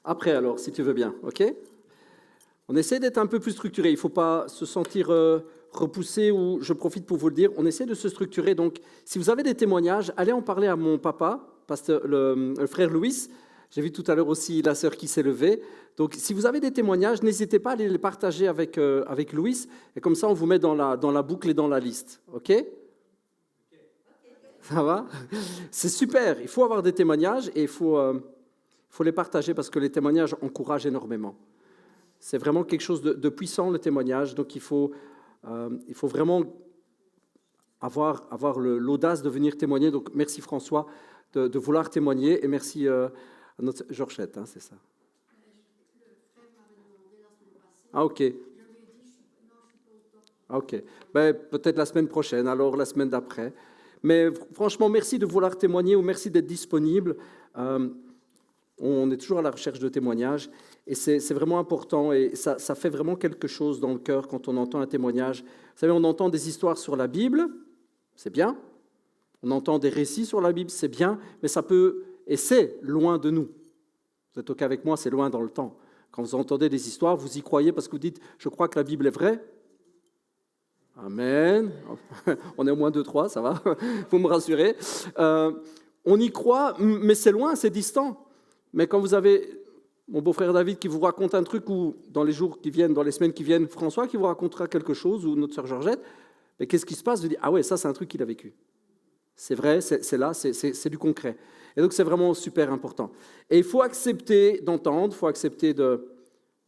Après alors, si tu veux bien, ok? On essaie d'être un peu plus structuré. Il ne faut pas se sentir repoussé ou je profite pour vous le dire. On essaie de se structurer. Donc, si vous avez des témoignages, allez en parler à mon papa, le frère Louis. J'ai vu tout à l'heure aussi la sœur qui s'est levée. Donc, si vous avez des témoignages, n'hésitez pas à les partager avec Louis. Et comme ça, on vous met dans la boucle et dans la liste. OK? Ça va? C'est super. Il faut avoir des témoignages et il faut les partager parce que les témoignages encouragent énormément. C'est vraiment quelque chose de puissant, le témoignage. Donc, il faut vraiment avoir l'audace de venir témoigner. Donc, merci François de vouloir témoigner. Et merci à notre Georgette, hein, c'est ça. Ah, OK. Ah, OK. Ben, peut-être la semaine prochaine, alors la semaine d'après. Mais franchement, merci de vouloir témoigner ou merci d'être disponible. On est toujours à la recherche de témoignages et c'est vraiment important et ça fait vraiment quelque chose dans le cœur quand on entend un témoignage. Vous savez, on entend des histoires sur la Bible, c'est bien. On entend des récits sur la Bible, c'est bien, mais ça peut, et c'est loin de nous. Vous êtes OK avec moi, c'est loin dans le temps. Quand vous entendez des histoires, vous y croyez parce que vous dites « je crois que la Bible est vraie ». Amen. On est au moins 2-3, ça va, vous me rassurez. On y croit, mais c'est loin, c'est distant. Mais quand vous avez mon beau-frère David qui vous raconte un truc, ou dans les jours qui viennent, dans les semaines qui viennent, François qui vous racontera quelque chose, ou notre sœur Georgette, mais qu'est-ce qui se passe? Vous dites, ah ouais, ça c'est un truc qu'il a vécu. C'est vrai, c'est là, c'est du concret. Et donc c'est vraiment super important. Et il faut accepter d'entendre, il faut accepter de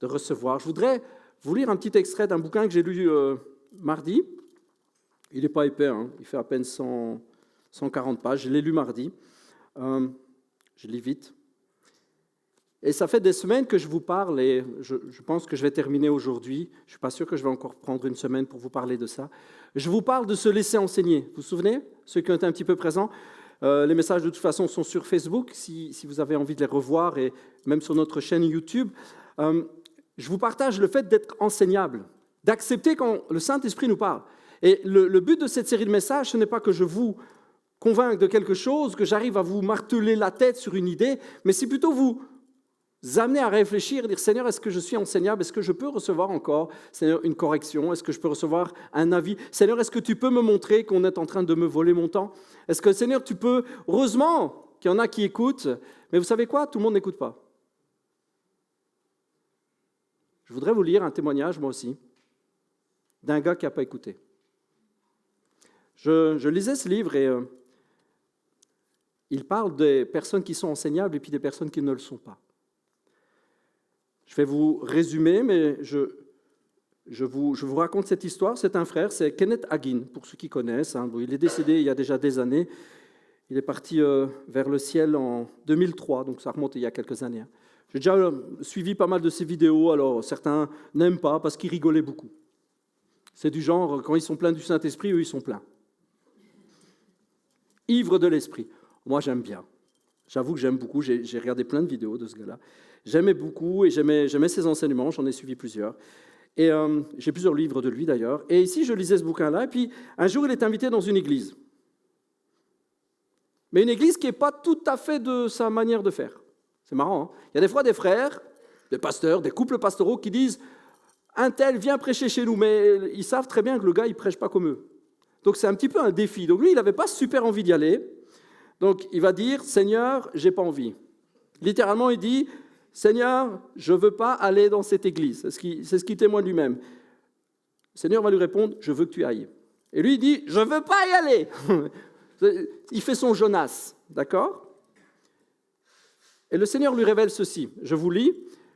recevoir. Je voudrais vous lire un petit extrait d'un bouquin que j'ai lu mardi. Il n'est pas épais, hein, il fait à peine 140 pages. Je l'ai lu mardi. Je lis vite. Et ça fait des semaines que je vous parle et je pense que je vais terminer aujourd'hui. Je ne suis pas sûr que je vais encore prendre une semaine pour vous parler de ça. Je vous parle de se laisser enseigner. Vous vous souvenez? Ceux qui ont été un petit peu présents, les messages de toute façon sont sur Facebook si vous avez envie de les revoir et même sur notre chaîne YouTube. Je vous partage le fait d'être enseignable, d'accepter quand le Saint-Esprit nous parle. Et le but de cette série de messages, ce n'est pas que je vous convainque de quelque chose, que j'arrive à vous marteler la tête sur une idée, mais c'est plutôt vous amener à réfléchir, dire Seigneur, est-ce que je suis enseignable? Est-ce que je peux recevoir encore, Seigneur, une correction? Est-ce que je peux recevoir un avis? Seigneur, est-ce que tu peux me montrer qu'on est en train de me voler mon temps? Est-ce que, Seigneur, tu peux... Heureusement qu'il y en a qui écoutent, mais vous savez quoi? Tout le monde n'écoute pas. Je voudrais vous lire un témoignage, moi aussi, d'un gars qui n'a pas écouté. Je lisais ce livre et il parle des personnes qui sont enseignables et puis des personnes qui ne le sont pas. Je vais vous résumer, mais je vous raconte cette histoire. C'est un frère, c'est Kenneth Hagin, pour ceux qui connaissent. Hein. Bon, il est décédé il y a déjà des années. Il est parti vers le ciel en 2003, donc ça remonte il y a quelques années. Hein. J'ai déjà suivi pas mal de ses vidéos, alors certains n'aiment pas parce qu'il rigolait beaucoup. C'est du genre, quand ils sont pleins du Saint-Esprit, eux, ils sont pleins. Ivres de l'Esprit. Moi, j'aime bien. J'avoue que j'aime beaucoup. J'ai regardé plein de vidéos de ce gars-là. J'aimais beaucoup et j'aimais ses enseignements. J'en ai suivi plusieurs. Et j'ai plusieurs livres de lui, d'ailleurs. Et ici, je lisais ce bouquin-là. Et puis, un jour, il est invité dans une église. Mais une église qui n'est pas tout à fait de sa manière de faire. C'est marrant, hein? Il y a des fois des frères, des pasteurs, des couples pastoraux qui disent « Un tel vient prêcher chez nous », mais ils savent très bien que le gars, il ne prêche pas comme eux. Donc, c'est un petit peu un défi. Donc, lui, il n'avait pas super envie d'y aller. Donc, il va dire « Seigneur, je n'ai pas envie ». Littéralement, il dit « Seigneur, je ne veux pas aller dans cette église ». C'est ce qu'il témoigne lui-même. Le Seigneur va lui répondre « Je veux que tu ailles ». Et lui, il dit « Je ne veux pas y aller ». Il fait son Jonas, d'accord? Et le Seigneur lui révèle ceci. Je vous lis.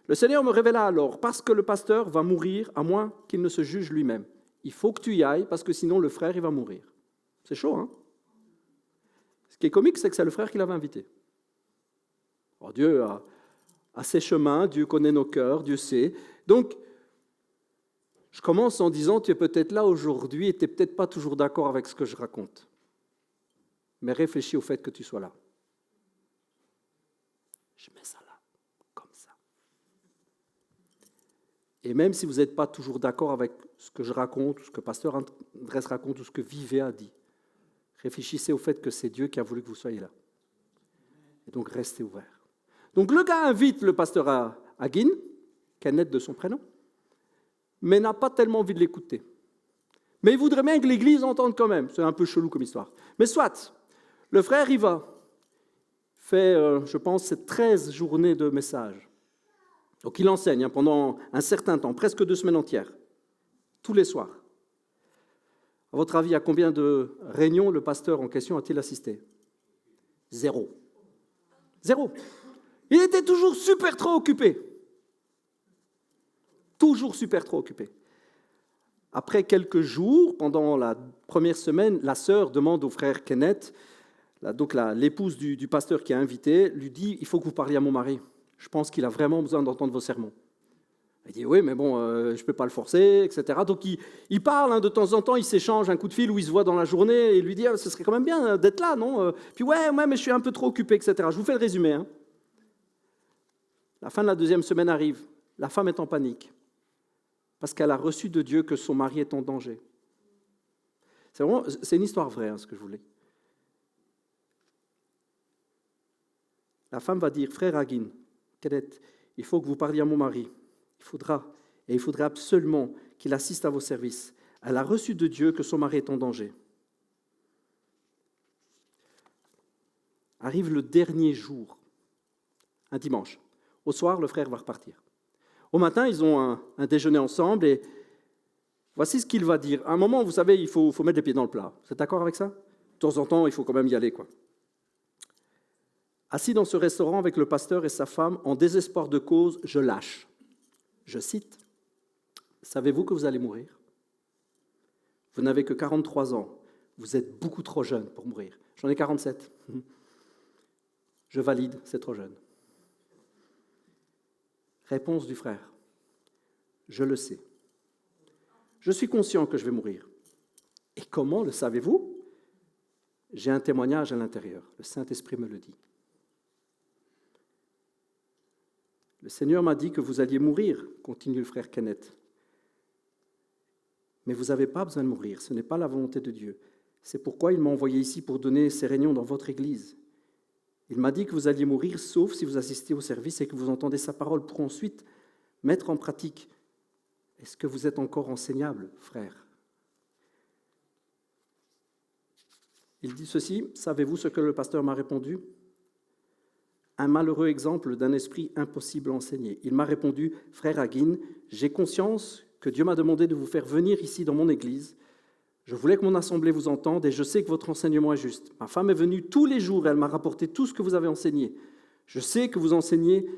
Le Seigneur me révéla alors, parce que le pasteur va mourir à moins qu'il ne se juge lui-même. Il faut que tu y ailles, parce que sinon le frère, il va mourir. C'est chaud, hein? Ce qui est comique, c'est que c'est le frère qui l'avait invité. Alors, Dieu a ses chemins, Dieu connaît nos cœurs, Dieu sait. Donc, je commence en disant, tu es peut-être là aujourd'hui et tu n'es peut-être pas toujours d'accord avec ce que je raconte. Mais réfléchis au fait que tu sois là. Je mets ça là, comme ça. Et même si vous n'êtes pas toujours d'accord avec ce que je raconte, ou ce que Pasteur Andrés raconte, ou ce que Vivet a dit, réfléchissez au fait que c'est Dieu qui a voulu que vous soyez là. Et donc, restez ouverts. Donc le gars invite le pasteur à Hagin, Kenneth de son prénom, mais n'a pas tellement envie de l'écouter. Mais il voudrait bien que l'Église entende quand même. C'est un peu chelou comme histoire. Mais soit, le frère y va, fait, je pense, 13 journées de messages. Donc il enseigne pendant un certain temps, presque 2 semaines entières, tous les soirs. À votre avis, à combien de réunions le pasteur en question a-t-il assisté? 0. 0. Il était toujours super trop occupé. Toujours super trop occupé. Après quelques jours, pendant la première semaine, la sœur demande au frère Kenneth, donc l'épouse du pasteur qui a invité, lui dit « Il faut que vous parliez à mon mari. Je pense qu'il a vraiment besoin d'entendre vos sermons. » Il dit « Oui, mais bon, je ne peux pas le forcer, etc. » Donc il parle, de temps en temps, il s'échange un coup de fil où il se voit dans la journée et il lui dit « Ce serait quand même bien d'être là, non ?» Puis « Ouais, mais je suis un peu trop occupé, etc. » Je vous fais le résumé. La fin de la 2e semaine arrive. La femme est en panique parce qu'elle a reçu de Dieu que son mari est en danger. C'est une histoire vraie, ce que je voulais. La femme va dire, frère Hagin, Kenneth, il faut que vous parliez à mon mari. Il faudra absolument qu'il assiste à vos services. Elle a reçu de Dieu que son mari est en danger. Arrive le dernier jour, un dimanche. Au soir, le frère va repartir. Au matin, ils ont un déjeuner ensemble et voici ce qu'il va dire. À un moment, vous savez, il faut mettre les pieds dans le plat. Vous êtes d'accord avec ça? De temps en temps, il faut quand même y aller, quoi. Assis dans ce restaurant avec le pasteur et sa femme, en désespoir de cause, je lâche. Je cite, « Savez-vous que vous allez mourir? Vous n'avez que 43 ans. Vous êtes beaucoup trop jeune pour mourir. J'en ai 47. Je valide, c'est trop jeune. » Réponse du frère, « Je le sais. Je suis conscient que je vais mourir. Et comment le savez-vous? J'ai un témoignage à l'intérieur. Le Saint-Esprit me le dit. Le Seigneur m'a dit que vous alliez mourir, continue le frère Kenneth. Mais vous n'avez pas besoin de mourir, ce n'est pas la volonté de Dieu. C'est pourquoi il m'a envoyé ici pour donner ces réunions dans votre église. Il m'a dit que vous alliez mourir, sauf si vous assistez au service et que vous entendez sa parole pour ensuite mettre en pratique. Est-ce que vous êtes encore enseignable, frère? Il dit ceci, savez-vous ce que le pasteur m'a répondu? Un malheureux exemple d'un esprit impossible à enseigner. Il m'a répondu, frère Hagin, j'ai conscience que Dieu m'a demandé de vous faire venir ici dans mon église. Je voulais que mon assemblée vous entende et je sais que votre enseignement est juste. Ma femme est venue tous les jours et elle m'a rapporté tout ce que vous avez enseigné. Je sais que vous enseignez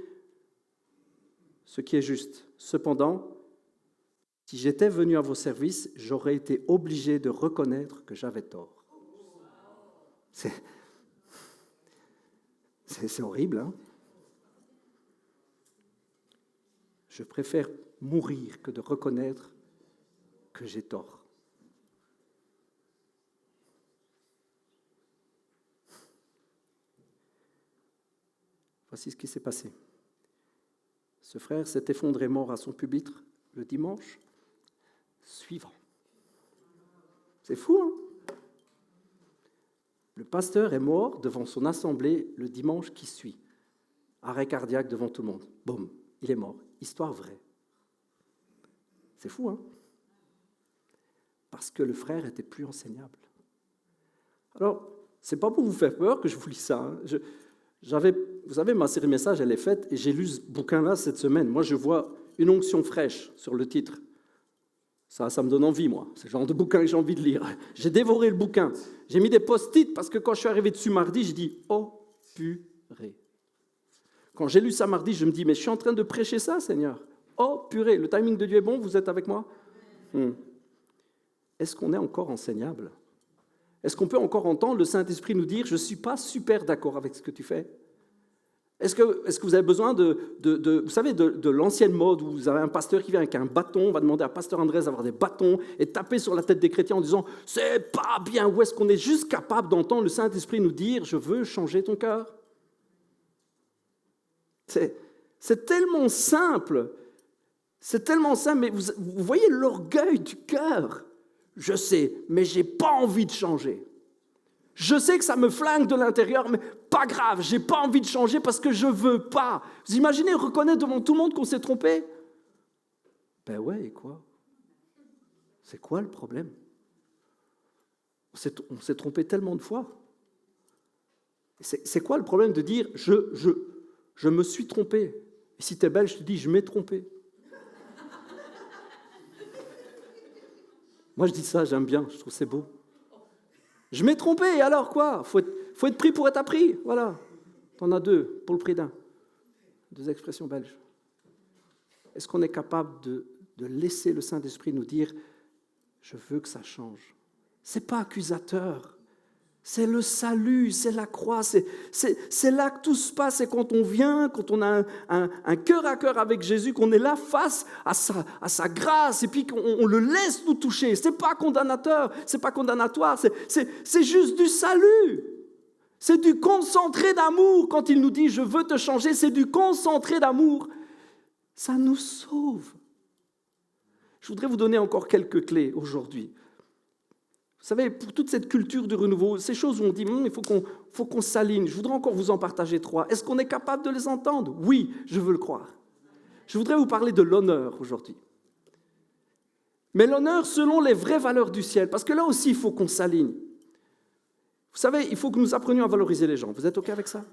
ce qui est juste. Cependant, si j'étais venu à vos services, j'aurais été obligé de reconnaître que j'avais tort. C'est horrible, hein? Je préfère mourir que de reconnaître que j'ai tort. Voici ce qui s'est passé. Ce frère s'est effondré mort à son pupitre le dimanche suivant. C'est fou, hein? Le pasteur est mort devant son assemblée le dimanche qui suit. Arrêt cardiaque devant tout le monde. Boum, il est mort. Histoire vraie. C'est fou, hein? Parce que le frère était plus enseignable. Alors, c'est pas pour vous faire peur que je vous lis ça. Hein. Vous savez, ma série message, elle est faite et j'ai lu ce bouquin-là cette semaine. Moi, je vois une onction fraîche sur le titre. Ça me donne envie, moi. C'est le genre de bouquin que j'ai envie de lire. J'ai dévoré le bouquin. J'ai mis des post-it parce que quand je suis arrivé dessus mardi, j'ai dit « Oh, purée ». Quand j'ai lu ça mardi, je me dis « Mais je suis en train de prêcher ça, Seigneur. Oh, purée, le timing de Dieu est bon, vous êtes avec moi ?» Est-ce qu'on est encore enseignable? Est-ce qu'on peut encore entendre le Saint-Esprit nous dire « Je ne suis pas super d'accord avec ce que tu fais ». Est-ce que vous avez besoin vous savez, de l'ancienne mode où vous avez un pasteur qui vient avec un bâton, on va demander à pasteur Andrés d'avoir des bâtons et taper sur la tête des chrétiens en disant « C'est pas bien ». Ou est-ce qu'on est juste capable d'entendre le Saint-Esprit nous dire « Je veux changer ton cœur ». C'est tellement simple. C'est tellement simple, mais vous voyez l'orgueil du cœur. Je sais, mais je n'ai pas envie de changer. Je sais que ça me flingue de l'intérieur, mais pas grave, j'ai pas envie de changer parce que je veux pas. Vous imaginez reconnaître devant tout le monde qu'on s'est trompé? Ben ouais, et quoi? C'est quoi le problème? On s'est trompé tellement de fois. C'est quoi le problème de dire je me suis trompé? Et si tu es belge, je te dis je m'ai trompé. Moi je dis ça, j'aime bien, je trouve c'est beau. Je m'ai trompé, et alors quoi? Faut être pris pour être appris, voilà. T'en as deux, pour le prix d'un. Deux expressions belges. Est-ce qu'on est capable de laisser le Saint-Esprit nous dire « Je veux que ça change ». Ce n'est pas accusateur, c'est le salut, c'est la croix, c'est là que tout se passe. C'est quand on vient, quand on a un cœur à cœur avec Jésus, qu'on est là face à sa grâce et puis qu'on le laisse nous toucher. Ce n'est pas condamnateur, ce n'est pas condamnatoire, c'est juste du salut. C'est du concentré d'amour. Quand il nous dit « Je veux te changer », c'est du concentré d'amour. Ça nous sauve. Je voudrais vous donner encore quelques clés aujourd'hui. Vous savez, pour toute cette culture du renouveau, ces choses où on dit il faut qu'on s'aligne, je voudrais encore vous en partager 3. Est-ce qu'on est capable de les entendre? Oui, je veux le croire. Je voudrais vous parler de l'honneur aujourd'hui. Mais l'honneur selon les vraies valeurs du ciel, parce que là aussi, il faut qu'on s'aligne. Vous savez, il faut que nous apprenions à valoriser les gens. Vous êtes OK avec ça?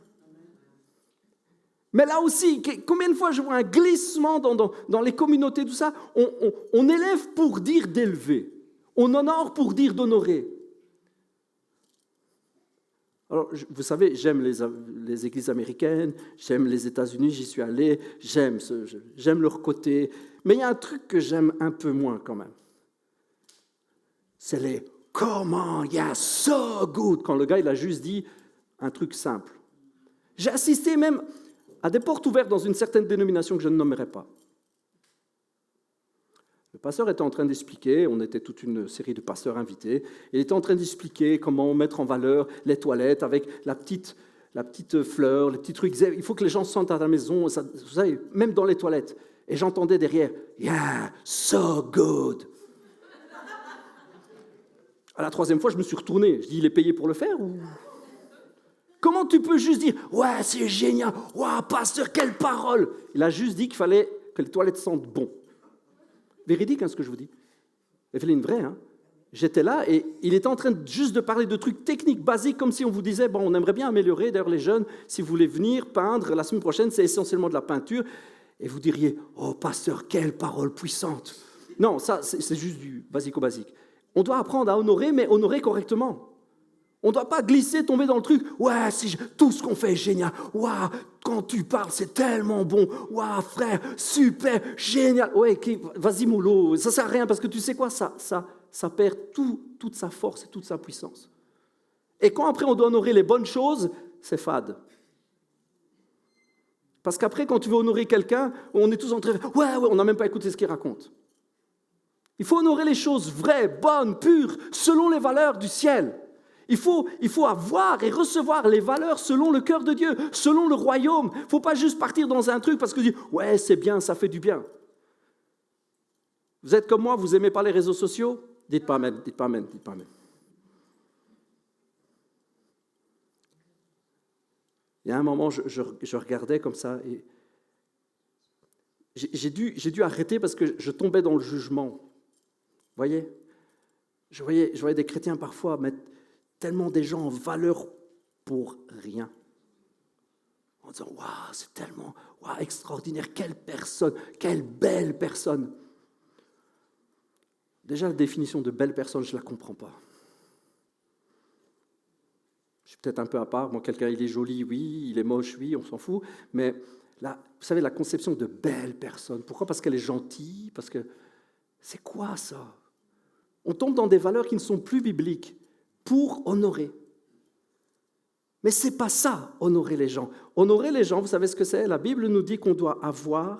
Mais là aussi, combien de fois je vois un glissement dans les communautés, tout ça, on élève pour dire d'élever. On honore pour dire d'honorer. Alors, vous savez, j'aime les églises américaines, j'aime les États-Unis, j'y suis allé, j'aime leur côté. Mais il y a un truc que j'aime un peu moins quand même. C'est les « Come on, yeah, so good » quand le gars, il a juste dit un truc simple. J'ai assisté même à des portes ouvertes dans une certaine dénomination que je ne nommerai pas. Le pasteur était en train d'expliquer, on était toute une série de pasteurs invités, il était en train d'expliquer comment mettre en valeur les toilettes avec la petite fleur, les petits trucs. Il faut que les gens se sentent à la maison, ça, vous savez, même dans les toilettes. Et j'entendais derrière, « Yeah, so good ». À la troisième fois, je me suis retourné. Je dis, il est payé pour le faire ou... Comment tu peux juste dire, « Ouais, c'est génial, ouais, pasteur, quelle parole !» Il a juste dit qu'il fallait que les toilettes sentent bon. Véridique, ce que je vous dis. Evelyne, vrai, hein? J'étais là et il était en train juste de parler de trucs techniques, basiques, comme si on vous disait, bon, on aimerait bien améliorer. D'ailleurs, les jeunes, si vous voulez venir peindre la semaine prochaine, c'est essentiellement de la peinture. Et vous diriez, oh, pasteur, quelle parole puissante. Non, ça, c'est juste du basico-basique. On doit apprendre à honorer, mais honorer correctement. On ne doit pas glisser, tomber dans le truc. Ouais, tout ce qu'on fait est génial. Waouh, quand tu parles, c'est tellement bon. Waouh, frère, super, génial. Ouais, okay, vas-y, mollo. Ça ne sert à rien parce que tu sais quoi, ça perd toute sa force et toute sa puissance. Et quand après on doit honorer les bonnes choses, c'est fade. Parce qu'après, quand tu veux honorer quelqu'un, on est tous en train de ouais, on n'a même pas écouté ce qu'il raconte. Il faut honorer les choses vraies, bonnes, pures, selon les valeurs du ciel. Il faut avoir et recevoir les valeurs selon le cœur de Dieu, selon le royaume. Il ne faut pas juste partir dans un truc parce que tu dis « Ouais, c'est bien, ça fait du bien ». Vous êtes comme moi, vous n'aimez pas les réseaux sociaux? Dites pas amen, dites pas amen, dites pas amen. Il y a un moment, je regardais comme ça et j'ai dû arrêter parce que je tombais dans le jugement. Vous voyez? Je voyais des chrétiens parfois mettre tellement des gens en valeur pour rien. En disant, waouh, c'est tellement extraordinaire, quelle personne, quelle belle personne. Déjà, la définition de belle personne, je ne la comprends pas. Je suis peut-être un peu à part. Moi, quelqu'un, il est joli, oui, il est moche, oui, on s'en fout. Mais là, vous savez, la conception de belle personne, pourquoi? Parce qu'elle est gentille, parce que c'est quoi ça? On tombe dans des valeurs qui ne sont plus bibliques. Pour honorer. Mais ce n'est pas ça, honorer les gens. Honorer les gens, vous savez ce que c'est? La Bible nous dit qu'on doit avoir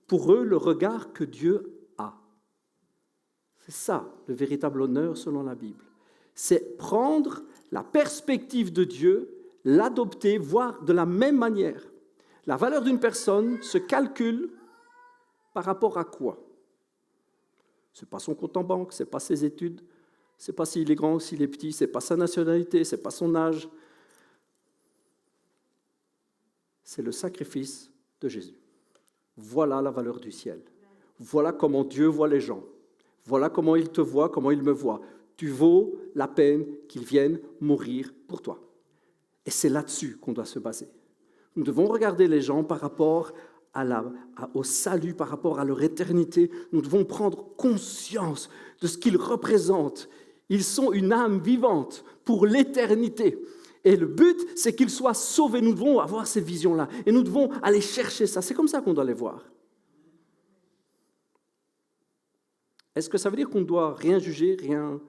pour eux le regard que Dieu a. C'est ça, le véritable honneur selon la Bible. C'est prendre la perspective de Dieu, l'adopter, voir de la même manière. La valeur d'une personne se calcule par rapport à quoi? Ce n'est pas son compte en banque, ce n'est pas ses études, ce n'est pas s'il est grand ou s'il est petit, ce n'est pas sa nationalité, ce n'est pas son âge. c'est le sacrifice de Jésus. Voilà la valeur du ciel. Voilà comment Dieu voit les gens. Voilà comment il te voit, comment il me voit. Tu vaux la peine qu'il vienne mourir pour toi. Et c'est là-dessus qu'on doit se baser. Nous devons regarder les gens par rapport au salut, par rapport à leur éternité. Nous devons prendre conscience de ce qu'ils représentent. Ils sont une âme vivante pour l'éternité. Et le but, c'est qu'ils soient sauvés. Nous devons avoir ces visions-là. Et nous devons aller chercher ça. C'est comme ça qu'on doit les voir. Est-ce que ça veut dire qu'on ne doit rien juger, rien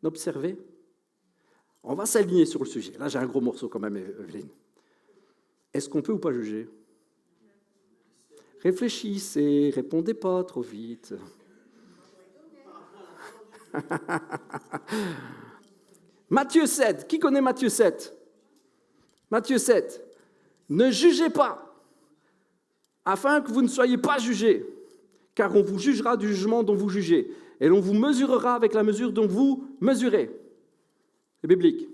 observer? On va s'aligner sur le sujet. Là, j'ai un gros morceau quand même, Evelyne. Est-ce qu'on peut ou pas juger? Réfléchissez, répondez pas trop vite. Matthieu 7, qui connaît Matthieu 7? Matthieu 7, ne jugez pas, afin que vous ne soyez pas jugés, car on vous jugera du jugement dont vous jugez, et l'on vous mesurera avec la mesure dont vous mesurez. C'est biblique.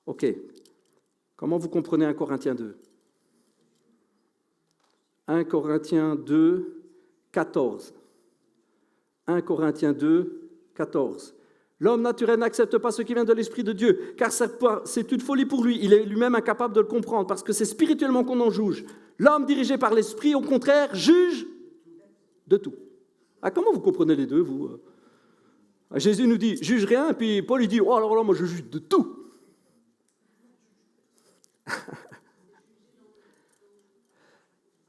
Ok. Comment vous comprenez 1 Corinthiens 2? 1 Corinthiens 2, 14. 1 Corinthiens 2, 14. L'homme naturel n'accepte pas ce qui vient de l'Esprit de Dieu, car c'est une folie pour lui. Il est lui-même incapable de le comprendre, parce que c'est spirituellement qu'on en juge. L'homme dirigé par l'Esprit, au contraire, juge de tout. Ah, comment vous comprenez les deux, vous? Jésus nous dit, juge rien, et puis Paul lui dit, oh alors là, moi je juge de tout.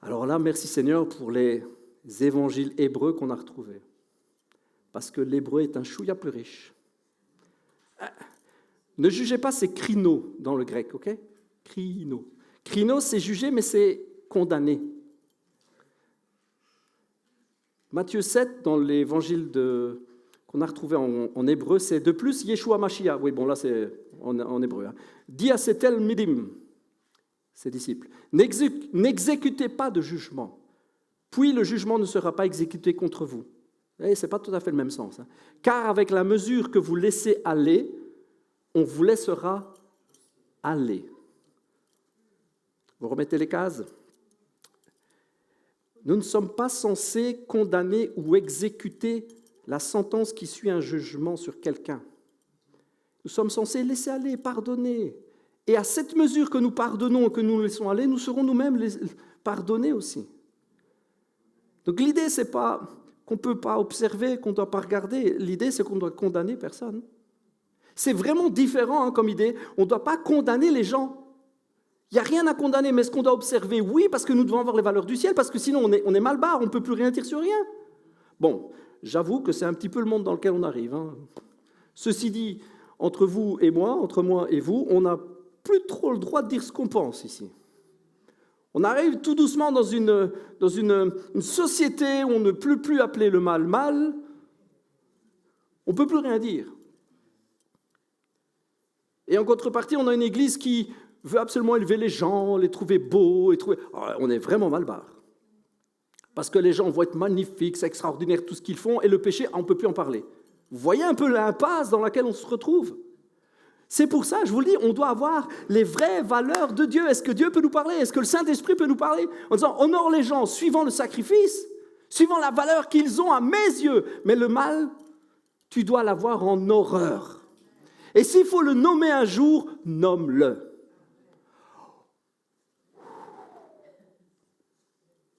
Alors là, merci Seigneur pour les évangiles hébreux qu'on a retrouvés. Parce que l'hébreu est un chouïa plus riche. Ne jugez pas, c'est krino dans le grec, ok? Krino. Krino, c'est juger, mais c'est condamner. Matthieu 7, dans l'évangile qu'on a retrouvé en hébreu, c'est de plus Yeshua Mashiach. Oui, bon, là, c'est en hébreu. Hein. Dit à ses tel midim, ses disciples, n'exécutez pas de jugement, puis le jugement ne sera pas exécuté contre vous. Et ce n'est pas tout à fait le même sens. Hein. Car avec la mesure que vous laissez aller, on vous laissera aller. Vous remettez les cases? Nous ne sommes pas censés condamner ou exécuter la sentence qui suit un jugement sur quelqu'un. Nous sommes censés laisser aller, pardonner. Et à cette mesure que nous pardonnons et que nous laissons aller, nous serons nous-mêmes pardonnés aussi. Donc l'idée, ce n'est pas qu'on ne peut pas observer, qu'on ne doit pas regarder. L'idée, c'est qu'on doit condamner personne. C'est vraiment différent comme idée. On ne doit pas condamner les gens. Il n'y a rien à condamner, mais est-ce qu'on doit observer? Oui, parce que nous devons avoir les valeurs du ciel, parce que sinon on est mal barre, on ne peut plus rien dire sur rien. Bon, j'avoue que c'est un petit peu le monde dans lequel on arrive. Hein. Ceci dit, entre vous et moi, entre moi et vous, on n'a plus trop le droit de dire ce qu'on pense ici. On arrive tout doucement dans une société où on ne peut plus appeler le mal mal. On ne peut plus rien dire. Et en contrepartie, on a une église qui veut absolument élever les gens, les trouver beaux. On est vraiment mal barre. Parce que les gens vont être magnifiques, c'est extraordinaire tout ce qu'ils font, et le péché, on ne peut plus en parler. Vous voyez un peu l'impasse dans laquelle on se retrouve? C'est pour ça, je vous le dis, on doit avoir les vraies valeurs de Dieu. Est-ce que Dieu peut nous parler? Est-ce que le Saint-Esprit peut nous parler? En disant, honore les gens suivant le sacrifice, suivant la valeur qu'ils ont à mes yeux. Mais le mal, tu dois l'avoir en horreur. Et s'il faut le nommer un jour, nomme-le.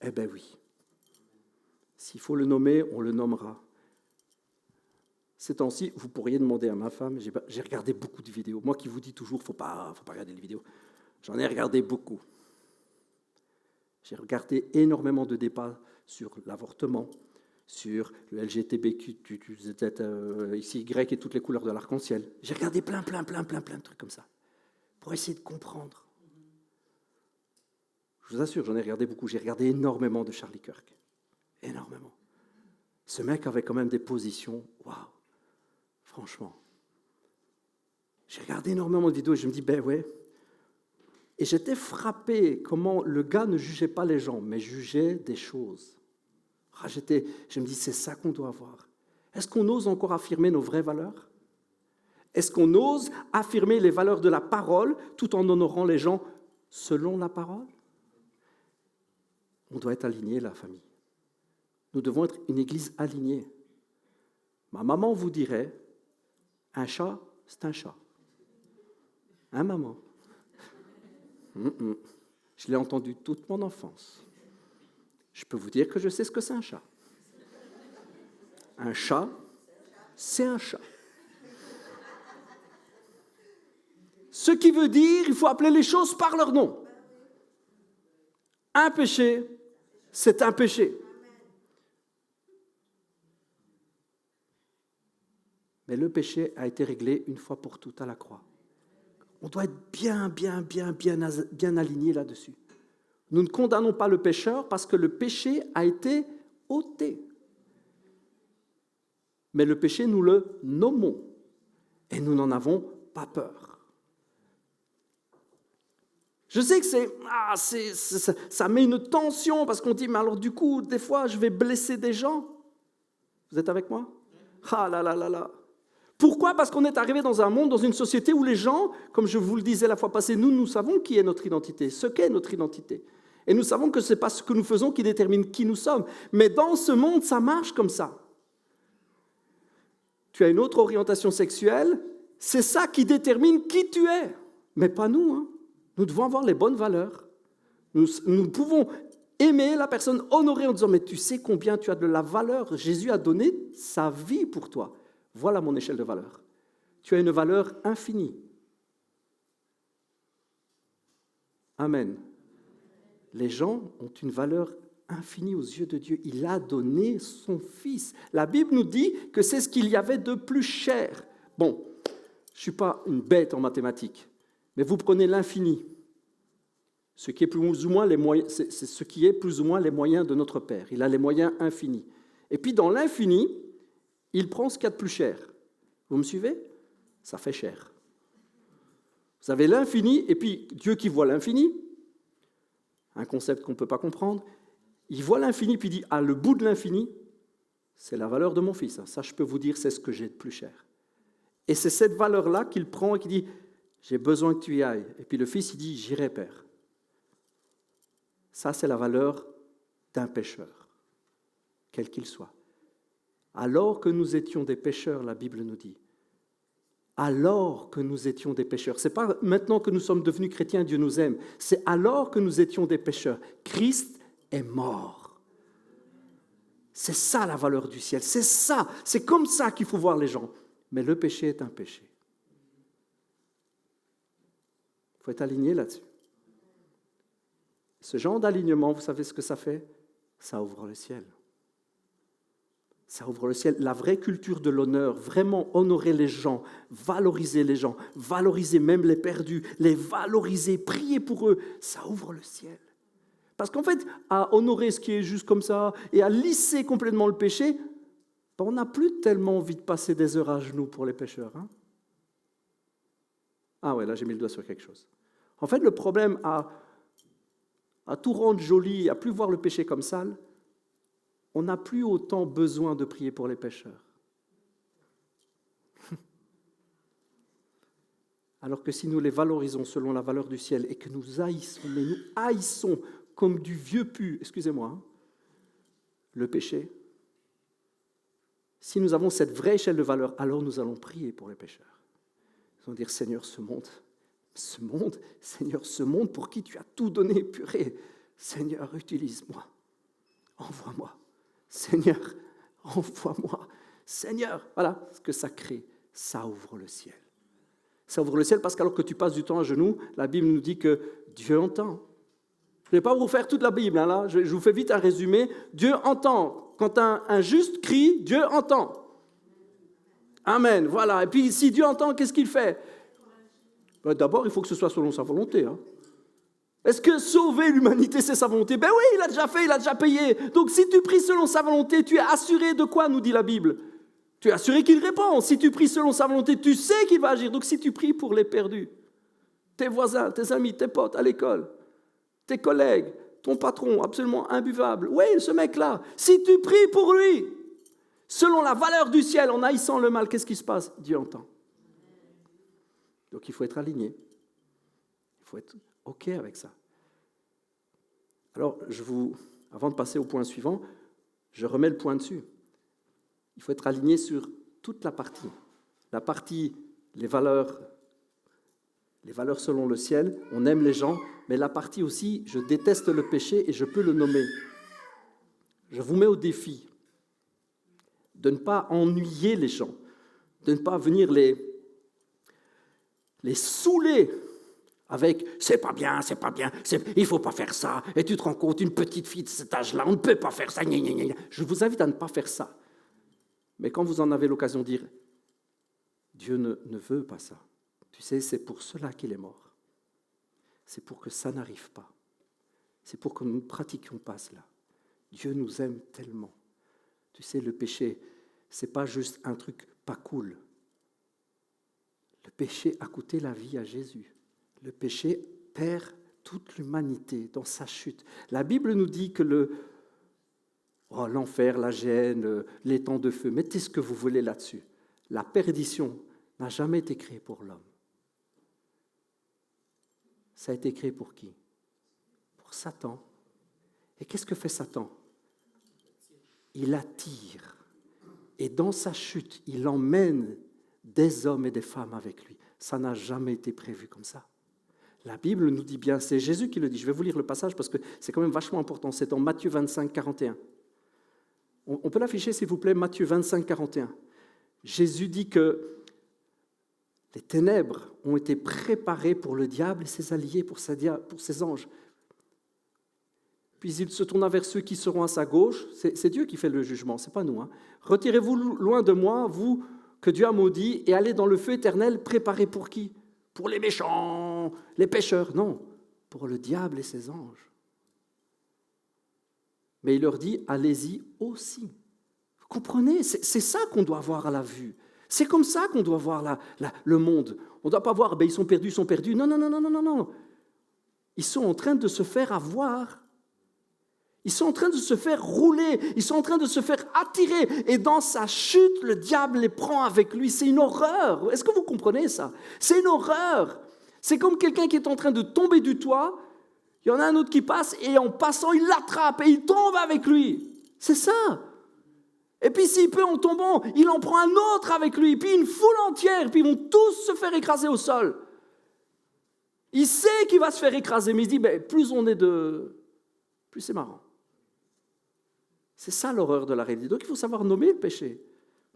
Eh bien oui. S'il faut le nommer, on le nommera. Ces temps-ci, vous pourriez demander à ma femme, j'ai regardé beaucoup de vidéos. Moi qui vous dis toujours, il ne faut pas regarder les vidéos. J'en ai regardé beaucoup. J'ai regardé énormément de débats sur l'avortement, sur le LGTBQ, ici Y et toutes les couleurs de l'arc-en-ciel. J'ai regardé plein de trucs comme ça, pour essayer de comprendre. Je vous assure, j'en ai regardé beaucoup. J'ai regardé énormément de Charlie Kirk. Énormément. Ce mec avait quand même des positions, waouh, franchement. J'ai regardé énormément de vidéos et je me dis, ben ouais. Et j'étais frappé comment le gars ne jugeait pas les gens, mais jugeait des choses. Je me dis, c'est ça qu'on doit avoir. Est-ce qu'on ose encore affirmer nos vraies valeurs? Est-ce qu'on ose affirmer les valeurs de la parole tout en honorant les gens selon la parole. On doit être aligné, la famille. Nous devons être une église alignée. Ma maman vous dirait, un chat, c'est un chat. Hein, maman? Je l'ai entendu toute mon enfance. Je peux vous dire que je sais ce que c'est un chat. Un chat, c'est un chat. Ce qui veut dire, il faut appeler les choses par leur nom. Un péché, c'est un péché. Mais le péché a été réglé une fois pour toutes à la croix. On doit être bien aligné là-dessus. Nous ne condamnons pas le pécheur parce que le péché a été ôté. Mais le péché, nous le nommons et nous n'en avons pas peur. Je sais que ça met une tension parce qu'on dit, mais alors du coup, des fois, je vais blesser des gens. Vous êtes avec moi? Ah là là là là. Pourquoi? Parce qu'on est arrivé dans un monde, dans une société où les gens, comme je vous le disais la fois passée, nous savons qui est notre identité, ce qu'est notre identité. Et nous savons que ce n'est pas ce que nous faisons qui détermine qui nous sommes. Mais dans ce monde, ça marche comme ça. Tu as une autre orientation sexuelle, c'est ça qui détermine qui tu es. Mais pas nous, hein. Nous devons avoir les bonnes valeurs. Nous pouvons aimer la personne, honorer en disant, mais tu sais combien tu as de la valeur. Jésus a donné sa vie pour toi. Voilà mon échelle de valeur. Tu as une valeur infinie. Amen. Les gens ont une valeur infinie aux yeux de Dieu. Il a donné son Fils. La Bible nous dit que c'est ce qu'il y avait de plus cher. Bon, je ne suis pas une bête en mathématiques, mais vous prenez l'infini, ce qui est plus ou moins les moyens, c'est ce qui est plus ou moins les moyens de notre Père. Il a les moyens infinis. Et puis dans l'infini, il prend ce qu'il y a de plus cher. Vous me suivez? Ça fait cher. Vous avez l'infini, et puis Dieu qui voit l'infini, un concept qu'on ne peut pas comprendre, il voit l'infini, puis il dit, le bout de l'infini, c'est la valeur de mon Fils. Ça, je peux vous dire, c'est ce que j'ai de plus cher. Et c'est cette valeur-là qu'il prend et qu'il dit, j'ai besoin que tu y ailles. Et puis le Fils, il dit, j'irai, Père. Ça, c'est la valeur d'un pécheur, quel qu'il soit. Alors que nous étions des pécheurs, la Bible nous dit, alors que nous étions des pécheurs. Ce n'est pas maintenant que nous sommes devenus chrétiens, Dieu nous aime. C'est alors que nous étions des pécheurs. Christ est mort. C'est ça la valeur du ciel. C'est ça. C'est comme ça qu'il faut voir les gens. Mais le péché est un péché. Il faut être aligné là-dessus. Ce genre d'alignement, vous savez ce que ça fait? Ça ouvre le ciel. Ça ouvre le ciel. La vraie culture de l'honneur, vraiment honorer les gens, valoriser même les perdus, les valoriser, prier pour eux, ça ouvre le ciel. Parce qu'en fait, à honorer ce qui est juste comme ça et à lisser complètement le péché, on n'a plus tellement envie de passer des heures à genoux pour les pécheurs. Hein? Ah ouais, là j'ai mis le doigt sur quelque chose. En fait, le problème à tout rendre joli, à plus voir le péché comme sale, on n'a plus autant besoin de prier pour les pécheurs. Alors que si nous les valorisons selon la valeur du ciel et que nous haïssons comme du vieux pu, excusez-moi, le péché, si nous avons cette vraie échelle de valeur, alors nous allons prier pour les pécheurs. Nous allons dire, Seigneur, ce monde pour qui tu as tout donné, purée, Seigneur, utilise-moi, envoie-moi. Seigneur, envoie-moi. Seigneur, voilà ce que ça crée. Ça ouvre le ciel. Ça ouvre le ciel parce qu'alors que tu passes du temps à genoux, la Bible nous dit que Dieu entend. Je ne vais pas vous faire toute la Bible, hein, là. Je vous fais vite un résumé. Dieu entend. Quand un juste crie, Dieu entend. Amen, voilà. Et puis si Dieu entend, qu'est-ce qu'il fait? D'abord, il faut que ce soit selon sa volonté. Hein. Est-ce que sauver l'humanité, c'est sa volonté? Ben oui, il a déjà fait, il a déjà payé. Donc si tu pries selon sa volonté, tu es assuré de quoi, nous dit la Bible? Tu es assuré qu'il répond. Si tu pries selon sa volonté, tu sais qu'il va agir. Donc si tu pries pour les perdus, tes voisins, tes amis, tes potes à l'école, tes collègues, ton patron, absolument imbuvable, oui, ce mec-là, si tu pries pour lui, selon la valeur du ciel, en haïssant le mal, qu'est-ce qui se passe? Dieu entend. Donc il faut être aligné. Il faut être OK avec ça. Alors, avant de passer au point suivant, je remets le point dessus. Il faut être aligné sur toute la partie. La partie, les valeurs selon le ciel, on aime les gens, mais la partie aussi, je déteste le péché et je peux le nommer. Je vous mets au défi de ne pas ennuyer les gens, de ne pas venir les saouler avec « c'est pas bien, il ne faut pas faire ça, et tu te rends compte, une petite fille de cet âge-là, on ne peut pas faire ça, gna, gna, gna. » Je vous invite à ne pas faire ça. Mais quand vous en avez l'occasion de dire « Dieu ne veut pas ça », tu sais, c'est pour cela qu'il est mort. C'est pour que ça n'arrive pas. C'est pour que nous ne pratiquions pas cela. Dieu nous aime tellement. Tu sais, le péché, ce n'est pas juste un truc pas cool. Le péché a coûté la vie à Jésus. Le péché perd toute l'humanité dans sa chute. La Bible nous dit que l'enfer, la gêne, les temps de feu, mettez ce que vous voulez là-dessus. La perdition n'a jamais été créée pour l'homme. Ça a été créé pour qui? Pour Satan. Et qu'est-ce que fait Satan? Il attire. Et dans sa chute, il emmène des hommes et des femmes avec lui. Ça n'a jamais été prévu comme ça. La Bible nous dit bien, c'est Jésus qui le dit. Je vais vous lire le passage parce que c'est quand même vachement important. C'est dans Matthieu 25, 41. On peut l'afficher, s'il vous plaît, Matthieu 25, 41. Jésus dit que les ténèbres ont été préparées pour le diable et ses alliés, pour ses anges. Puis il se tourna vers ceux qui seront à sa gauche. C'est Dieu qui fait le jugement, ce n'est pas nous. Retirez-vous loin de moi, vous que Dieu a maudit, et allez dans le feu éternel préparé pour qui? Pour les méchants, les pécheurs. Non, pour le diable et ses anges. Mais il leur dit, allez-y aussi. Vous comprenez? C'est ça qu'on doit avoir à la vue. C'est comme ça qu'on doit voir le monde. On ne doit pas voir, ils sont perdus. Non, non, non, non, non, non. Ils sont en train de se faire avoir. Ils sont en train de se faire rouler, ils sont en train de se faire attirer. Et dans sa chute, le diable les prend avec lui. C'est une horreur. Est-ce que vous comprenez ça? C'est une horreur. C'est comme quelqu'un qui est en train de tomber du toit. Il y en a un autre qui passe et en passant, il l'attrape et il tombe avec lui. C'est ça. Et puis s'il peut, en tombant, il en prend un autre avec lui. Puis une foule entière. Puis ils vont tous se faire écraser au sol. Il sait qu'il va se faire écraser. Mais il se dit, plus on est plus c'est marrant. C'est ça l'horreur de la réalité. Donc il faut savoir nommer le péché.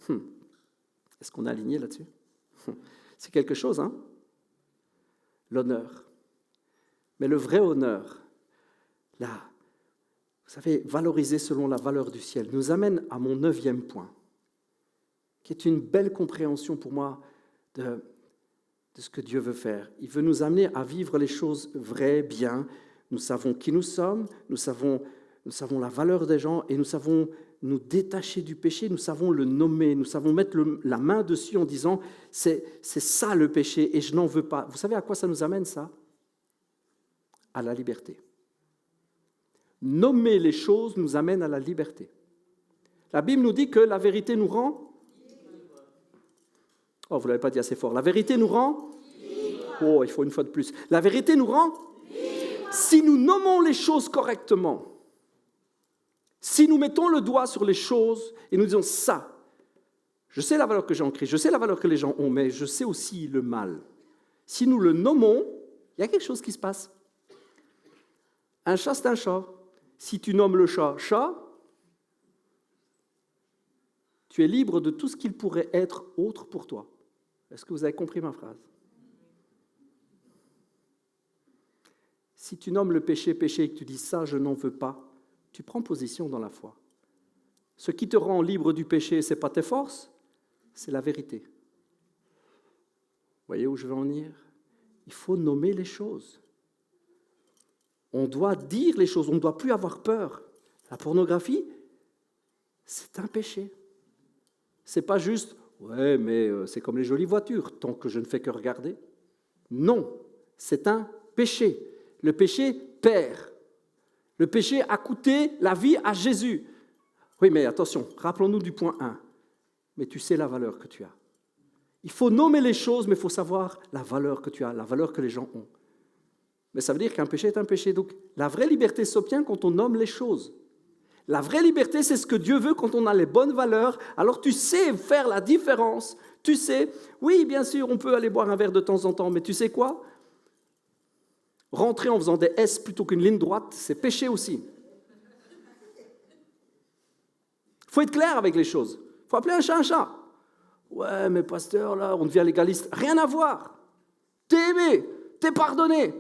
Est-ce qu'on est aligné là-dessus? C'est quelque chose, hein? L'honneur. Mais le vrai honneur, là, vous savez, valoriser selon la valeur du ciel, nous amène à mon 9e point, qui est une belle compréhension pour moi de ce que Dieu veut faire. Il veut nous amener à vivre les choses vraies, bien. Nous savons qui nous sommes, nous savons la valeur des gens et nous savons nous détacher du péché, nous savons le nommer, nous savons mettre la main dessus en disant c'est ça le péché et je n'en veux pas. Vous savez à quoi ça nous amène ça? À la liberté. Nommer les choses nous amène à la liberté. La Bible nous dit que la vérité nous rend... Oh, vous ne l'avez pas dit assez fort. La vérité nous rend... Oh, il faut une fois de plus. La vérité nous rend... Si nous nommons les choses correctement, si nous mettons le doigt sur les choses et nous disons ça, je sais la valeur que j'ai en Christ, je sais la valeur que les gens ont, mais je sais aussi le mal. Si nous le nommons, il y a quelque chose qui se passe. Un chat, c'est un chat. Si tu nommes le chat chat, tu es libre de tout ce qu'il pourrait être autre pour toi. Est-ce que vous avez compris ma phrase? Si tu nommes le péché péché et que tu dis ça, je n'en veux pas, tu prends position dans la foi. Ce qui te rend libre du péché, ce n'est pas tes forces, c'est la vérité. Vous voyez où je veux en venir? Il faut nommer les choses. On doit dire les choses, on ne doit plus avoir peur. La pornographie, c'est un péché. Ce n'est pas juste, ouais, mais c'est comme les jolies voitures, tant que je ne fais que regarder. Non, c'est un péché. Le péché perd. Le péché a coûté la vie à Jésus. Oui, mais attention, rappelons-nous du point 1. Mais tu sais la valeur que tu as. Il faut nommer les choses, mais il faut savoir la valeur que tu as, la valeur que les gens ont. mais ça veut dire qu'un péché est un péché. Donc la vraie liberté s'obtient quand on nomme les choses. La vraie liberté, c'est ce que Dieu veut quand on a les bonnes valeurs. Alors tu sais faire la différence. Tu sais, oui, bien sûr, on peut aller boire un verre de temps en temps, mais tu sais quoi? Rentrer en faisant des S plutôt qu'une ligne droite, c'est péché aussi. Il faut être clair avec les choses. Il faut appeler un chat un chat. Ouais, mais pasteur, là, on devient légaliste. Rien à voir. T'es aimé, t'es pardonné.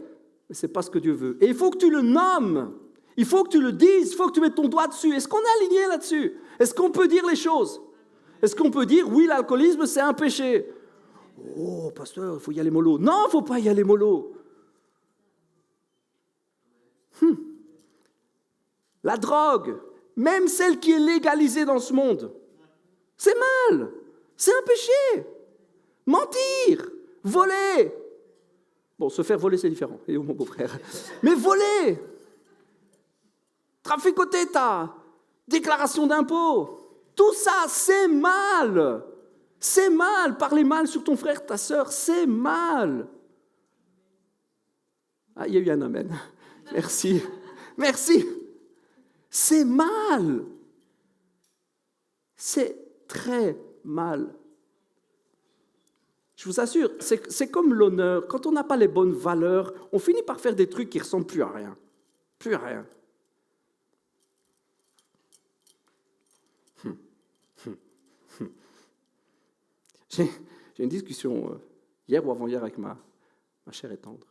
Mais ce n'est pas ce que Dieu veut. Et il faut que tu le nommes. Il faut que tu le dises. Il faut que tu mettes ton doigt dessus. Est-ce qu'on est aligné là-dessus? Est-ce qu'on peut dire les choses? Est-ce qu'on peut dire, oui, l'alcoolisme, c'est un péché? Oh, pasteur, il faut y aller mollo. Non, il ne faut pas y aller mollo. La drogue, même celle qui est légalisée dans ce monde, c'est mal. C'est un péché. Mentir, voler. Bon, se faire voler, c'est différent. Et où mon beau-frère? Mais voler, traficoter ta déclaration d'impôt, tout ça, c'est mal. C'est mal. Parler mal sur ton frère, ta sœur, c'est mal. Ah, il y a eu un amen. Merci. Merci. C'est mal. C'est très mal. Je vous assure, c'est comme l'honneur. Quand on n'a pas les bonnes valeurs, on finit par faire des trucs qui ne ressemblent plus à rien. Plus à rien. J'ai une discussion hier ou avant-hier avec ma chère et tendre.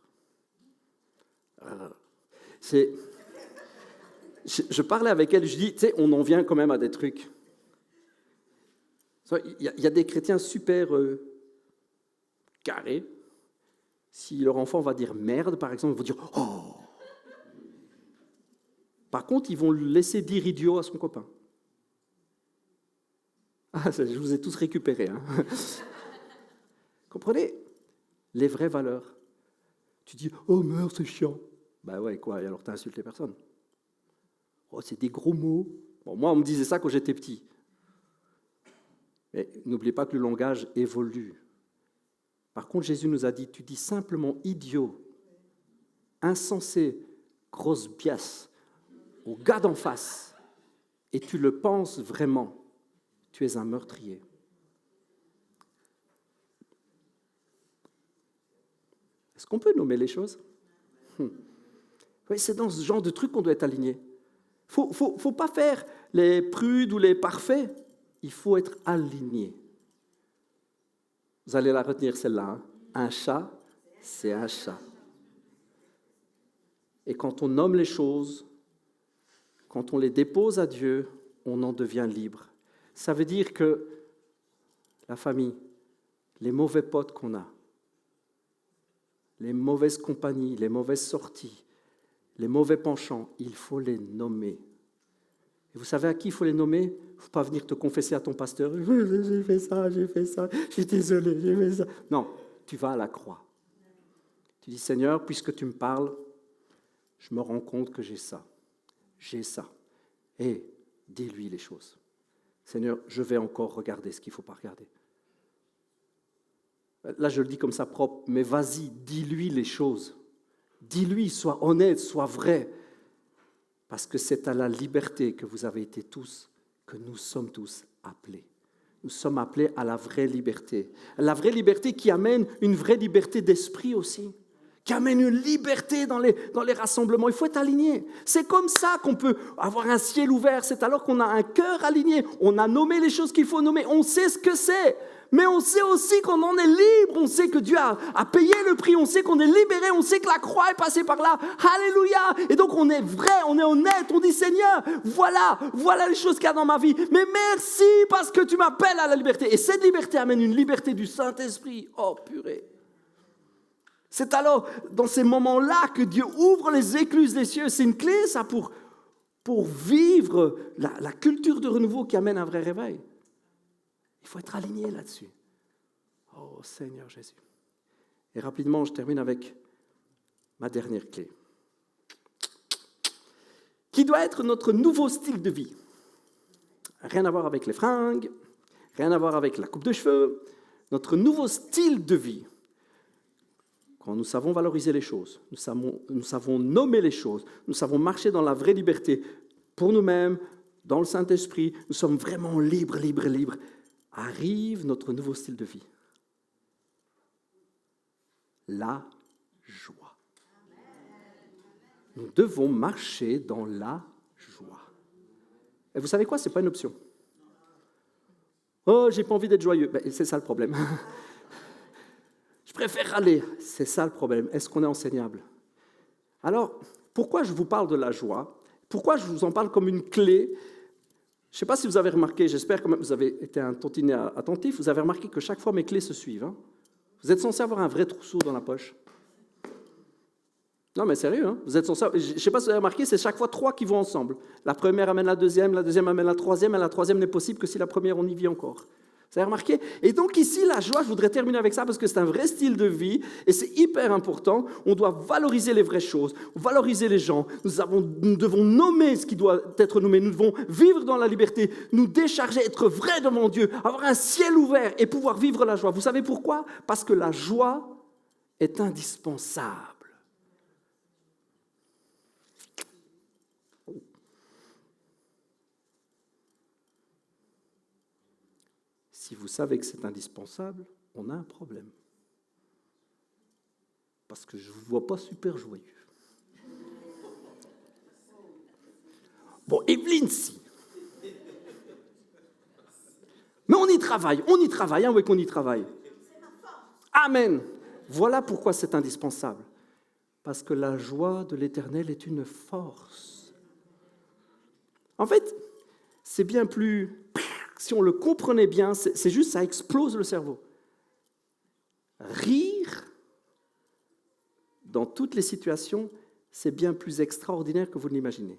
Je parlais avec elle, je dis, tu sais, on en vient quand même à des trucs. Il y a des chrétiens super carrés. Si leur enfant va dire merde, par exemple, ils vont dire oh. Par contre, ils vont le laisser dire idiot à son copain. Ah, je vous ai tous récupérés. Hein. Comprenez? Les vraies valeurs. Tu dis oh merde, c'est chiant. Ben ouais, quoi, et alors tu insultes les personnes. Oh, c'est des gros mots. Bon, moi, on me disait ça quand j'étais petit. Mais n'oubliez pas que le langage évolue. Par contre, Jésus nous a dit, tu dis simplement idiot, insensé, grosse biasse, au gars d'en face, et tu le penses vraiment, tu es un meurtrier. Est-ce qu'on peut nommer les choses? Oui, c'est dans ce genre de truc qu'on doit être aligné. Faut pas faire les prudes ou les parfaits. Il faut être aligné. Vous allez la retenir celle-là. Hein? Un chat, c'est un chat. Et quand on nomme les choses, quand on les dépose à Dieu, on en devient libre. Ça veut dire que la famille, les mauvais potes qu'on a, les mauvaises compagnies, les mauvaises sorties, les mauvais penchants, il faut les nommer. Et vous savez à qui il faut les nommer? Il ne faut pas venir te confesser à ton pasteur. J'ai fait ça, je suis désolé, j'ai fait ça. Non, tu vas à la croix. Tu dis, Seigneur, puisque tu me parles, je me rends compte que j'ai ça. Et dis-lui les choses. Seigneur, je vais encore regarder ce qu'il ne faut pas regarder. Là, je le dis comme ça propre, mais vas-y, dis-lui les choses. Dis-lui, sois honnête, sois vrai. Parce que c'est à la liberté que vous avez été tous, que nous sommes tous appelés. Nous sommes appelés à la vraie liberté. La vraie liberté qui amène une vraie liberté d'esprit aussi. Qui amène une liberté dans les rassemblements. Il faut être aligné. C'est comme ça qu'on peut avoir un ciel ouvert. C'est alors qu'on a un cœur aligné. On a nommé les choses qu'il faut nommer. On sait ce que c'est. Mais on sait aussi qu'on en est libre. On sait que Dieu a payé le prix. On sait qu'on est libéré. On sait que la croix est passée par là. Alléluia. Et donc on est vrai, on est honnête. On dit Seigneur, voilà les choses qu'il y a dans ma vie. Mais merci parce que tu m'appelles à la liberté. Et cette liberté amène une liberté du Saint-Esprit. Oh purée. C'est alors dans ces moments-là que Dieu ouvre les écluses des cieux. C'est une clé ça pour vivre la culture de renouveau qui amène un vrai réveil. Il faut être aligné là-dessus. Oh Seigneur Jésus. Et rapidement, je termine avec ma dernière clé. Qui doit être notre nouveau style de vie. Rien à voir avec les fringues, rien à voir avec la coupe de cheveux. Notre nouveau style de vie. quand nous savons valoriser les choses, nous savons nommer les choses, nous savons marcher dans la vraie liberté pour nous-mêmes, dans le Saint-Esprit, nous sommes vraiment libres, arrive notre nouveau style de vie. La joie. Nous devons marcher dans la joie. Et vous savez quoi? Ce n'est pas une option. Oh, j'ai pas envie d'être joyeux. Ben, c'est ça le problème. Je préfère râler. C'est ça le problème. Est-ce qu'on est enseignable? Alors, pourquoi je vous parle de la joie? Pourquoi je vous en parle comme une clé? Je ne sais pas si vous avez remarqué, j'espère que vous avez été un tantinet attentif, vous avez remarqué que chaque fois mes clés se suivent. Hein? Vous êtes censé avoir un vrai trousseau dans la poche. Non, mais sérieux, hein? Vous êtes censé... Je ne sais pas si vous avez remarqué, c'est chaque fois 3 qui vont ensemble. La première amène la deuxième amène la troisième, et la troisième n'est possible que si la première, on y vit encore. Vous avez remarqué? Et donc ici, la joie, je voudrais terminer avec ça parce que c'est un vrai style de vie et c'est hyper important. On doit valoriser les vraies choses, valoriser les gens. Nous devons nommer ce qui doit être nommé. Nous devons vivre dans la liberté, nous décharger, être vrais devant Dieu, avoir un ciel ouvert et pouvoir vivre la joie. Vous savez pourquoi? Parce que la joie est indispensable. Si vous savez que c'est indispensable, on a un problème. Parce que je ne vous vois pas super joyeux. Bon, Evelyne, si. Mais on y travaille, hein, oui qu'on y travaille. Amen. Voilà pourquoi c'est indispensable. Parce que la joie de l'Éternel est une force. En fait, c'est bien plus... Si on le comprenait bien, c'est juste, ça explose le cerveau. Rire, dans toutes les situations, c'est bien plus extraordinaire que vous ne l'imaginez.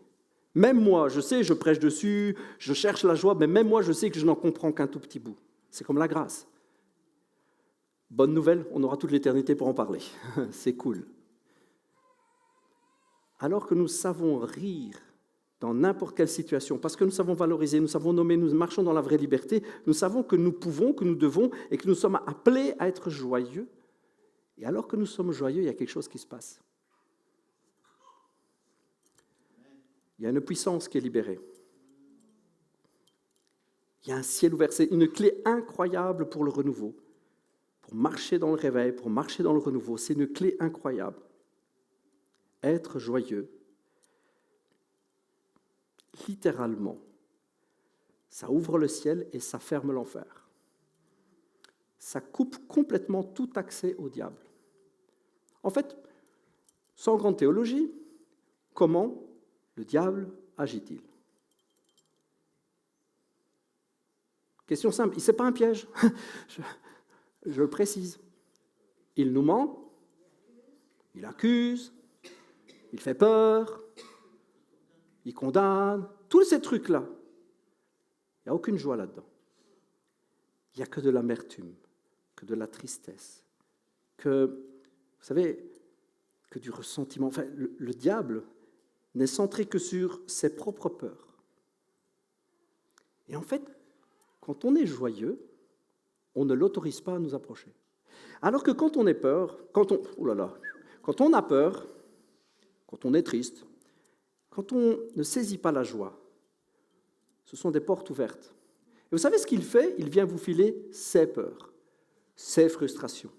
Même moi, je sais, je prêche dessus, je cherche la joie, mais même moi, je sais que je n'en comprends qu'un tout petit bout. C'est comme la grâce. Bonne nouvelle, on aura toute l'éternité pour en parler. C'est cool. Alors que nous savons rire dans n'importe quelle situation, parce que nous savons valoriser, nous savons nommer, nous marchons dans la vraie liberté, nous savons que nous pouvons, que nous devons et que nous sommes appelés à être joyeux. Et alors que nous sommes joyeux, il y a quelque chose qui se passe. Il y a une puissance qui est libérée. Il y a un ciel ouvert. C'est une clé incroyable pour le renouveau, pour marcher dans le réveil, pour marcher dans le renouveau. C'est une clé incroyable. Être joyeux, littéralement, ça ouvre le ciel et ça ferme l'enfer. Ça coupe complètement tout accès au diable. En fait, sans grande théologie, comment le diable agit-il? Question simple, ce n'est pas un piège, je le précise. Il nous ment, il accuse, il fait peur, il condamne, tous ces trucs-là. Il n'y a aucune joie là-dedans. Il n'y a que de l'amertume, que de la tristesse, que, vous savez, que du ressentiment. Enfin, le diable n'est centré que sur ses propres peurs. Et en fait, quand on est joyeux, on ne l'autorise pas à nous approcher. Alors que quand on a peur, quand on a peur, quand on est triste, quand on ne saisit pas la joie, ce sont des portes ouvertes. Et vous savez ce qu'il fait? Il vient vous filer ses peurs, ses frustrations,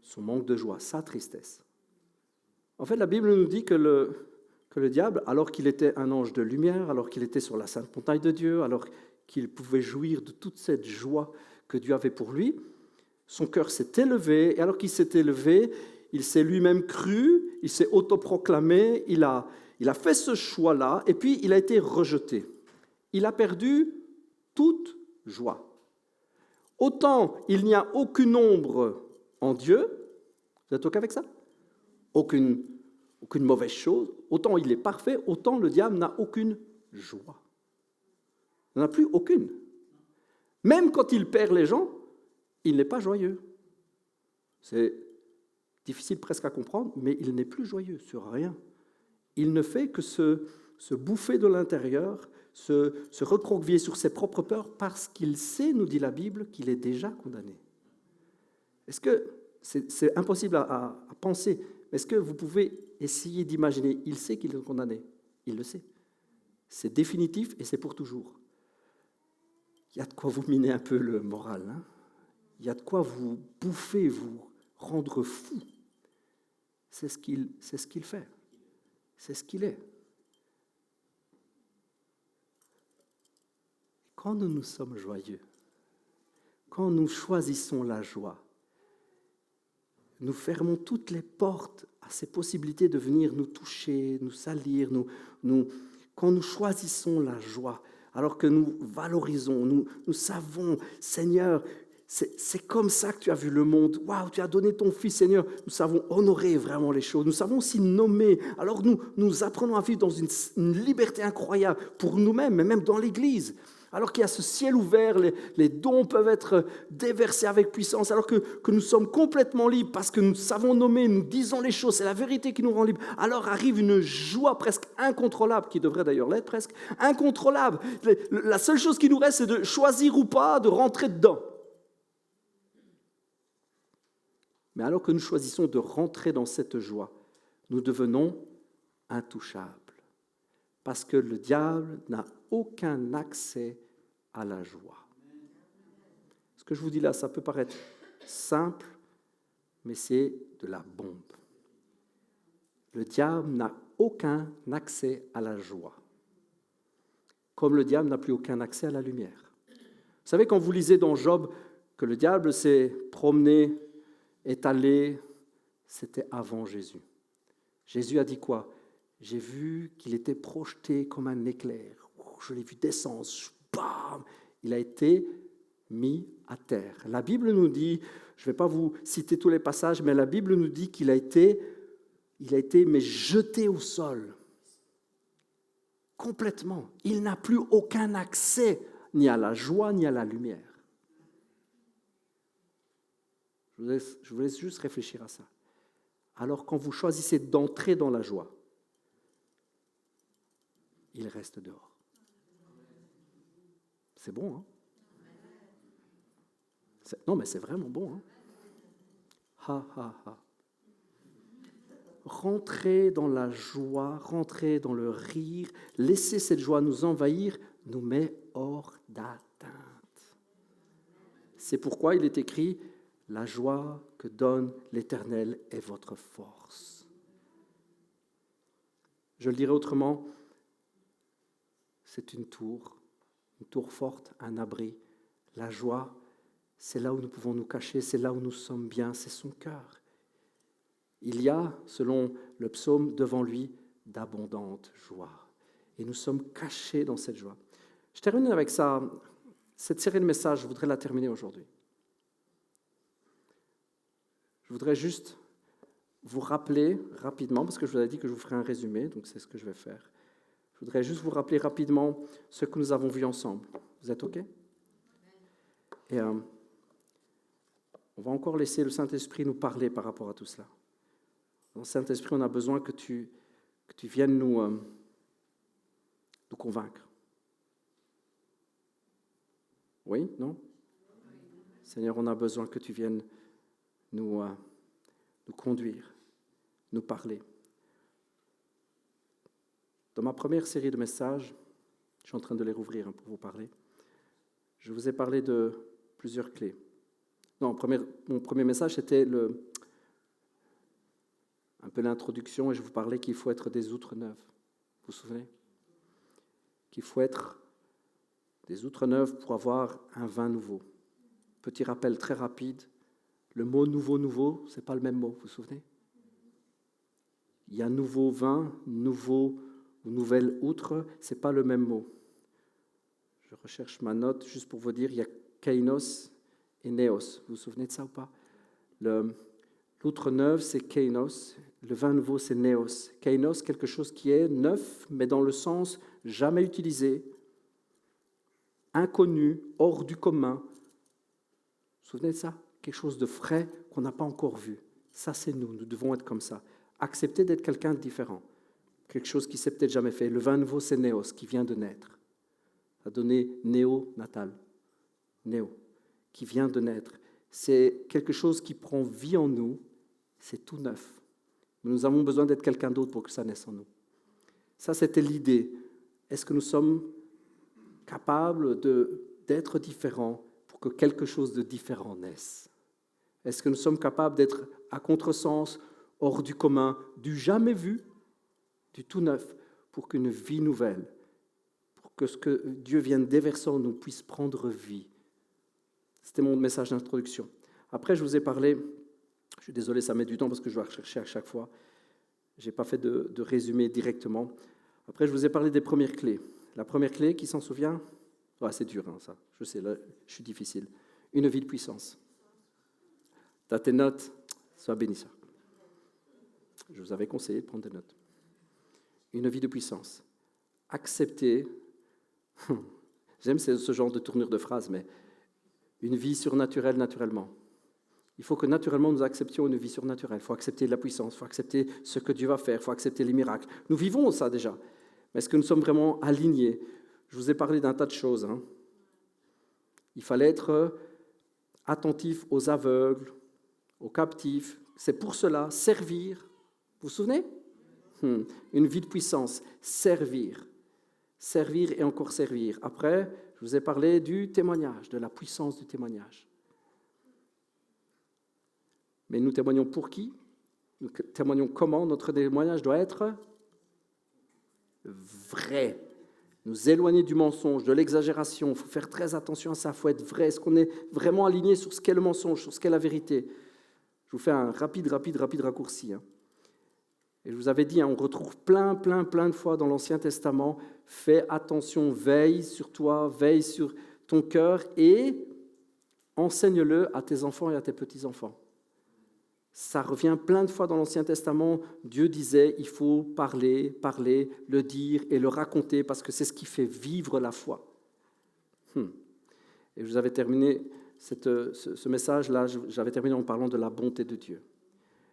son manque de joie, sa tristesse. En fait, la Bible nous dit que le diable, alors qu'il était un ange de lumière, alors qu'il était sur la sainte montagne de Dieu, alors qu'il pouvait jouir de toute cette joie que Dieu avait pour lui, son cœur s'est élevé, et alors qu'il s'est élevé, il s'est lui-même cru, il s'est autoproclamé, il a fait ce choix-là, et puis il a été rejeté. Il a perdu toute joie. Autant il n'y a aucune ombre en Dieu, vous êtes OK avec ça? Aucune mauvaise chose, autant il est parfait, autant le diable n'a aucune joie. Il n'en a plus aucune. Même quand il perd les gens, il n'est pas joyeux. C'est difficile presque à comprendre, mais il n'est plus joyeux sur rien. Il ne fait que se bouffer de l'intérieur, se recroqueviller sur ses propres peurs, parce qu'il sait, nous dit la Bible, qu'il est déjà condamné. Est-ce que c'est impossible à penser, mais est-ce que vous pouvez essayer d'imaginer? Il sait qu'il est condamné, il le sait. C'est définitif et c'est pour toujours. Il y a de quoi vous miner un peu le moral. Hein? Il y a de quoi vous bouffer, vous rendre fou. C'est ce qu'il fait. C'est ce qu'il est. Quand nous sommes joyeux, quand nous choisissons la joie, nous fermons toutes les portes à ces possibilités de venir nous toucher, nous salir. Quand nous choisissons la joie, alors que nous valorisons, nous savons, Seigneur, c'est comme ça que tu as vu le monde. Waouh, tu as donné ton Fils, Seigneur. Nous savons honorer vraiment les choses. Nous savons aussi nommer. Alors nous apprenons à vivre dans une liberté incroyable pour nous-mêmes, mais même dans l'Église. Alors qu'il y a ce ciel ouvert, les dons peuvent être déversés avec puissance, alors que nous sommes complètement libres parce que nous savons nommer, nous disons les choses, c'est la vérité qui nous rend libres. Alors arrive une joie presque incontrôlable, qui devrait d'ailleurs l'être presque, incontrôlable. La seule chose qui nous reste, c'est de choisir ou pas de rentrer dedans. Mais alors que nous choisissons de rentrer dans cette joie, nous devenons intouchables. Parce que le diable n'a aucun accès à la joie. Ce que je vous dis là, ça peut paraître simple, mais c'est de la bombe. Le diable n'a aucun accès à la joie. Comme le diable n'a plus aucun accès à la lumière. Vous savez, quand vous lisez dans Job que le diable s'est promené, est allé, c'était avant Jésus. Jésus a dit quoi? J'ai vu qu'il était projeté comme un éclair. Je l'ai vu descendre. Bam! Il a été mis à terre. La Bible nous dit, je ne vais pas vous citer tous les passages, mais la Bible nous dit qu'il a été mais jeté au sol. Complètement. Il n'a plus aucun accès ni à la joie ni à la lumière. Je vous laisse juste réfléchir à ça. Alors quand vous choisissez d'entrer dans la joie, il reste dehors. C'est bon, hein? Non, mais c'est vraiment bon, hein? Ha, ha, ha. Rentrez dans la joie, rentrez dans le rire, laissez cette joie nous envahir, nous met hors d'atteinte. C'est pourquoi il est écrit « La joie que donne l'Éternel est votre force ». Je le dirai autrement, c'est une tour forte, un abri. La joie, c'est là où nous pouvons nous cacher, c'est là où nous sommes bien, c'est son cœur. Il y a, selon le psaume, devant lui, d'abondantes joies. Et nous sommes cachés dans cette joie. Je termine avec ça. Cette série de messages, je voudrais la terminer aujourd'hui. Je voudrais juste vous rappeler rapidement, parce que je vous avais dit que je vous ferais un résumé, donc c'est ce que je vais faire. Je voudrais juste vous rappeler rapidement ce que nous avons vu ensemble. Vous êtes OK? Et on va encore laisser le Saint-Esprit nous parler par rapport à tout cela. Dans le Saint-Esprit, on a besoin que tu viennes nous convaincre. Oui? Non? Seigneur, on a besoin que tu viennes nous conduire, nous parler. Dans ma première série de messages, je suis en train de les rouvrir pour vous parler, je vous ai parlé de plusieurs clés. Non, mon premier message, c'était un peu l'introduction, et je vous parlais qu'il faut être des outres neuves. Vous vous souvenez? Qu'il faut être des outres neuves pour avoir un vin nouveau. Petit rappel très rapide, le mot nouveau, ce n'est pas le même mot, vous vous souvenez? Il y a nouveau vin, nouveau ou nouvelle outre, ce n'est pas le même mot. Je recherche ma note juste pour vous dire, il y a kainos et néos. Vous vous souvenez de ça ou pas? L'outre neuve, c'est kainos. Le vin nouveau, c'est néos. Kainos, quelque chose qui est neuf, mais dans le sens jamais utilisé, inconnu, hors du commun. Vous vous souvenez de ça? Quelque chose de frais qu'on n'a pas encore vu. Ça, c'est nous. Nous devons être comme ça. Accepter d'être quelqu'un de différent. Quelque chose qui ne s'est peut-être jamais fait. Le vin nouveau, c'est néos, qui vient de naître. Ça a donné néo-natal. Néo, qui vient de naître. c'est quelque chose qui prend vie en nous, c'est tout neuf. Mais nous avons besoin d'être quelqu'un d'autre pour que ça naisse en nous. Ça, c'était l'idée. Est-ce que nous sommes capables d'être différents pour que quelque chose de différent naisse? Est-ce que nous sommes capables d'être à contresens, hors du commun, du jamais vu, du tout neuf, pour qu'une vie nouvelle, pour que ce que Dieu vienne déverser en nous puisse prendre vie? C'était mon message d'introduction. Après, je vous ai parlé, je suis désolé, ça met du temps parce que je dois rechercher à chaque fois. Je n'ai pas fait de résumé directement. Après, je vous ai parlé des premières clés. La première clé, qui s'en souvient? C'est dur, hein, ça. Je sais, là, je suis difficile. Une vie de puissance. Tu as tes notes? Sois béni, ça. Je vous avais conseillé de prendre des notes. Une vie de puissance. Accepter. J'aime ce genre de tournure de phrase, mais une vie surnaturelle naturellement. Il faut que naturellement nous acceptions une vie surnaturelle. Il faut accepter la puissance, il faut accepter ce que Dieu va faire, il faut accepter les miracles. Nous vivons ça déjà. Mais est-ce que nous sommes vraiment alignés? Je vous ai parlé d'un tas de choses. Hein. Il fallait être attentif aux aveugles, aux captifs. C'est pour cela, servir. Vous vous souvenez? Une vie de puissance, servir. Servir et encore servir. Après, je vous ai parlé du témoignage, de la puissance du témoignage. Mais nous témoignons pour qui? Nous témoignons comment? Notre témoignage doit être vrai. Nous éloigner du mensonge, de l'exagération. Il faut faire très attention à ça. Il faut être vrai. Est-ce qu'on est vraiment aligné sur ce qu'est le mensonge, sur ce qu'est la vérité? Je vous fais un rapide raccourci. Hein. Et je vous avais dit, on retrouve plein de fois dans l'Ancien Testament, fais attention, veille sur toi, veille sur ton cœur et enseigne-le à tes enfants et à tes petits-enfants. Ça revient plein de fois dans l'Ancien Testament. Dieu disait, il faut parler, le dire et le raconter parce que c'est ce qui fait vivre la foi. Et je vous avais terminé ce message-là, j'avais terminé en parlant de la bonté de Dieu.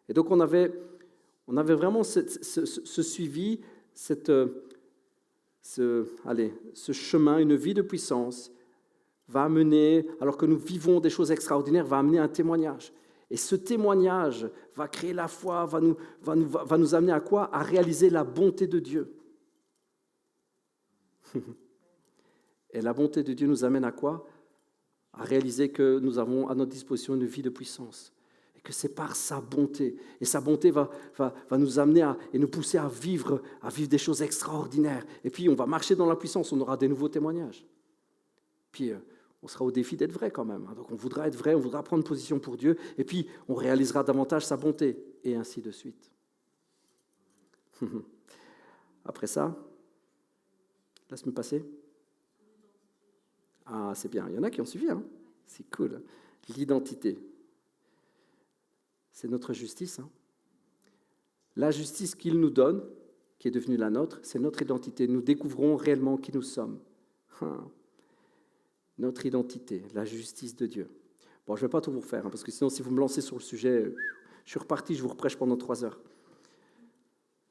Et donc on avait vraiment ce suivi, ce chemin, une vie de puissance va amener, alors que nous vivons des choses extraordinaires, va amener un témoignage. Et ce témoignage va créer la foi, va nous amener à quoi? À réaliser la bonté de Dieu. Et la bonté de Dieu nous amène à quoi? À réaliser que nous avons à notre disposition une vie de puissance. Et que c'est par sa bonté. Et sa bonté va nous amener et nous pousser à vivre des choses extraordinaires. Et puis on va marcher dans la puissance, on aura des nouveaux témoignages. Puis on sera au défi d'être vrai quand même. Donc on voudra être vrai, on voudra prendre position pour Dieu, et puis on réalisera davantage sa bonté, et ainsi de suite. Après ça, la semaine passée, c'est bien, il y en a qui ont suivi, hein. C'est cool. L'identité, c'est notre justice. Hein. La justice qu'il nous donne, qui est devenue la nôtre, c'est notre identité. Nous découvrons réellement qui nous sommes. Notre identité, la justice de Dieu. Bon, je ne vais pas tout vous refaire, hein, parce que sinon, si vous me lancez sur le sujet, je suis reparti, je vous reprêche pendant 3 heures.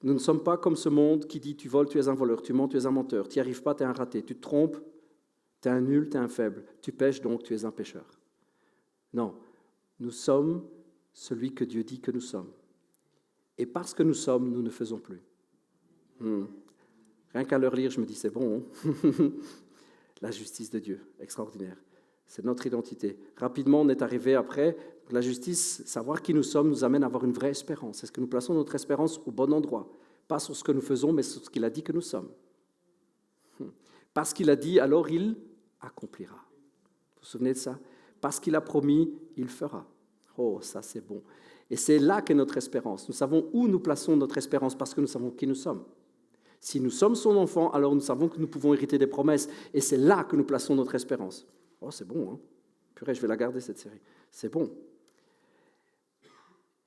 Nous ne sommes pas comme ce monde qui dit « tu voles, tu es un voleur, tu mens, tu es un menteur, tu n'y arrives pas, tu es un raté, tu te trompes, tu es un nul, tu es un faible, tu pêches, donc tu es un pécheur. » Non, nous sommes celui que Dieu dit que nous sommes. Et parce que nous sommes, nous ne faisons plus. Rien qu'à leur lire, je me dis « c'est bon. » La justice de Dieu, extraordinaire. C'est notre identité. Rapidement, on est arrivé après. La justice, savoir qui nous sommes, nous amène à avoir une vraie espérance. Est-ce que nous plaçons notre espérance au bon endroit? Pas sur ce que nous faisons, mais sur ce qu'il a dit que nous sommes. Parce qu'il a dit, alors il accomplira. Vous vous souvenez de ça? Parce qu'il a promis, il fera. Oh, ça c'est bon. Et c'est là qu'est notre espérance. Nous savons où nous plaçons notre espérance parce que nous savons qui nous sommes. Si nous sommes son enfant, alors nous savons que nous pouvons hériter des promesses. Et c'est là que nous plaçons notre espérance. Oh, c'est bon, hein? Purée, je vais la garder, cette série. C'est bon.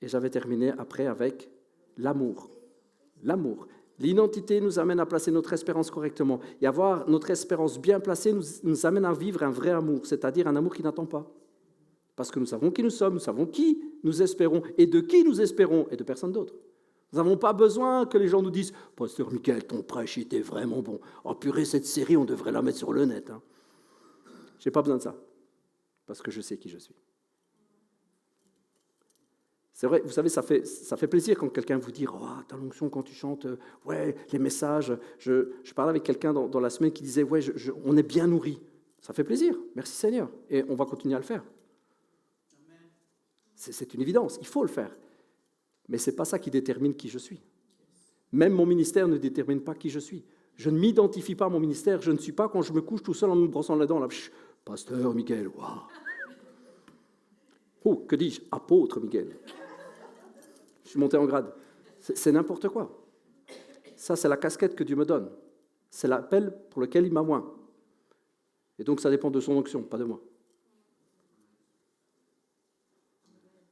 Et j'avais terminé après avec l'amour. L'amour. L'identité nous amène à placer notre espérance correctement. Et avoir notre espérance bien placée nous amène à vivre un vrai amour, c'est-à-dire un amour qui n'attend pas. Parce que nous savons qui nous sommes, nous savons qui nous espérons, et de qui nous espérons, et de personne d'autre. Nous n'avons pas besoin que les gens nous disent « Pasteur Michael, ton prêche était vraiment bon. Oh purée, cette série, on devrait la mettre sur le net. Hein. » Je n'ai pas besoin de ça, parce que je sais qui je suis. C'est vrai, vous savez, ça fait plaisir quand quelqu'un vous dit « Oh, t'as l'onction quand tu chantes, ouais, les messages. » Je parlais avec quelqu'un dans la semaine qui disait « Ouais, on est bien nourri. » Ça fait plaisir, merci Seigneur. Et on va continuer à le faire. C'est une évidence, il faut le faire. Mais ce n'est pas ça qui détermine qui je suis. Même mon ministère ne détermine pas qui je suis. Je ne m'identifie pas à mon ministère. Je ne suis pas quand je me couche tout seul en me brossant la dent. Là, pasteur Miguel, waouh. Oh, que dis-je? Apôtre Miguel. Je suis monté en grade. C'est n'importe quoi. Ça, c'est la casquette que Dieu me donne. C'est l'appel pour lequel il m'a oint. Et donc, ça dépend de son onction, pas de moi.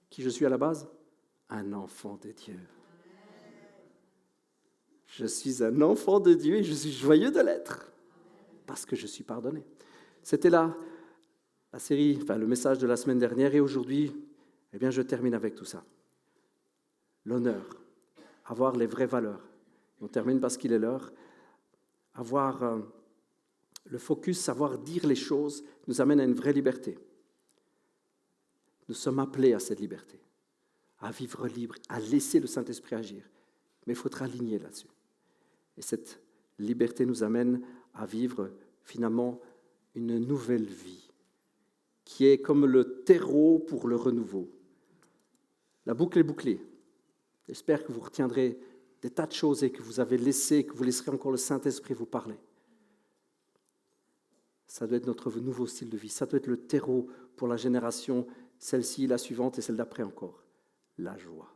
Qui je suis à la base? Un enfant de Dieu. Je suis un enfant de Dieu et je suis joyeux de l'être. Parce que je suis pardonné. C'était là la série, le message de la semaine dernière. Et aujourd'hui, eh bien, je termine avec tout ça. L'honneur, avoir les vraies valeurs. Et on termine parce qu'il est l'heure. Avoir le focus, savoir dire les choses, nous amène à une vraie liberté. Nous sommes appelés à cette liberté, à vivre libre, à laisser le Saint-Esprit agir. Mais il faut être aligné là-dessus. Et cette liberté nous amène à vivre finalement une nouvelle vie, qui est comme le terreau pour le renouveau. La boucle est bouclée. J'espère que vous retiendrez des tas de choses et que vous avez laissé, que vous laisserez encore le Saint-Esprit vous parler. Ça doit être notre nouveau style de vie. Ça doit être le terreau pour la génération, celle-ci, la suivante et celle d'après encore. La joie.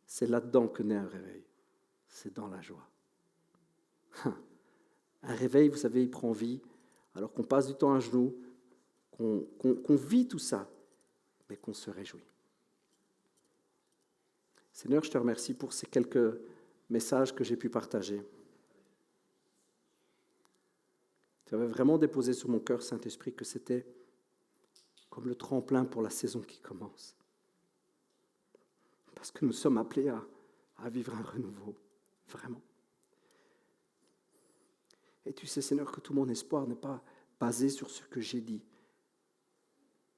C'est là-dedans que naît un réveil. C'est dans la joie. Un réveil, vous savez, il prend vie, alors qu'on passe du temps à genoux, qu'on vit tout ça, mais qu'on se réjouit. Seigneur, je te remercie pour ces quelques messages que j'ai pu partager. Tu avais vraiment déposé sur mon cœur, Saint-Esprit, que c'était comme le tremplin pour la saison qui commence. Parce que nous sommes appelés à vivre un renouveau, vraiment. Et tu sais, Seigneur, que tout mon espoir n'est pas basé sur ce que j'ai dit,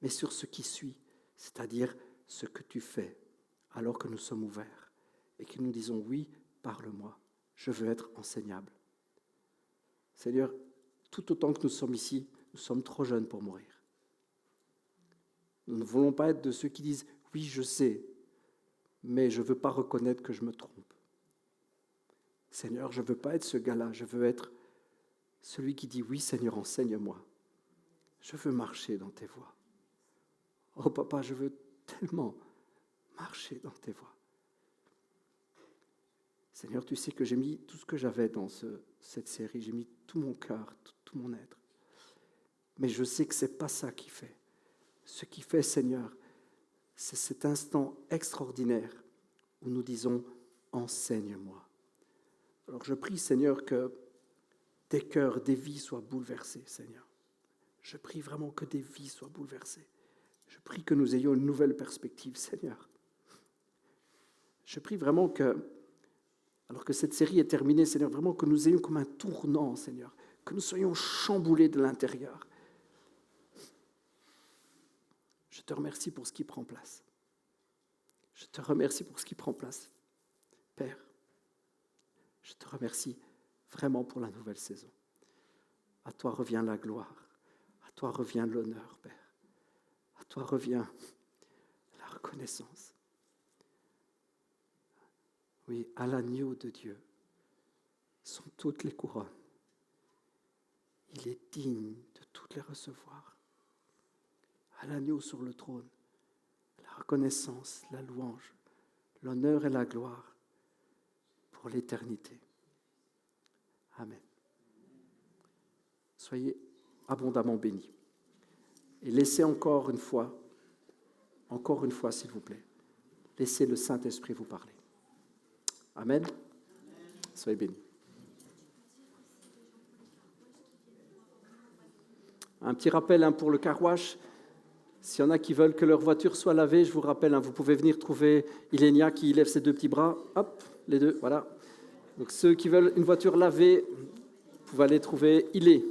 mais sur ce qui suit, c'est-à-dire ce que tu fais, alors que nous sommes ouverts et que nous disons « Oui, parle-moi, je veux être enseignable ». Seigneur, tout autant que nous sommes ici, nous sommes trop jeunes pour mourir. Nous ne voulons pas être de ceux qui disent « Oui, je sais, mais je ne veux pas reconnaître que je me trompe. » Seigneur, je ne veux pas être ce gars-là, je veux être celui qui dit « Oui, Seigneur, enseigne-moi. Je veux marcher dans tes voies. » Oh papa, je veux tellement marcher dans tes voies. Seigneur, tu sais que j'ai mis tout ce que j'avais dans cette série, j'ai mis tout mon cœur, tout mon être. Mais je sais que ce n'est pas ça qui fait. Ce qui fait, Seigneur, c'est cet instant extraordinaire où nous disons « Enseigne-moi ». Alors je prie, Seigneur, que des cœurs, des vies soient bouleversés, Seigneur. Je prie vraiment que des vies soient bouleversées. Je prie que nous ayons une nouvelle perspective, Seigneur. Je prie vraiment que, alors que cette série est terminée, Seigneur, vraiment que nous ayons comme un tournant, Seigneur, que nous soyons chamboulés de l'intérieur. Je te remercie pour ce qui prend place. Je te remercie pour ce qui prend place, Père. Je te remercie vraiment pour la nouvelle saison. À toi revient la gloire. À toi revient l'honneur, Père. À toi revient la reconnaissance. Oui, à l'agneau de Dieu sont toutes les couronnes. Il est digne de toutes les recevoir. À l'agneau sur le trône, la reconnaissance, la louange, l'honneur et la gloire pour l'éternité. Amen. Soyez abondamment bénis. Et laissez encore une fois, s'il vous plaît, laissez le Saint-Esprit vous parler. Amen. Soyez bénis. Un petit rappel pour le car wash. S'il y en a qui veulent que leur voiture soit lavée, je vous rappelle, vous pouvez venir trouver Ilenia qui lève ses deux petits bras. Hop, les deux, voilà. Donc ceux qui veulent une voiture lavée, vous pouvez aller trouver Ilé.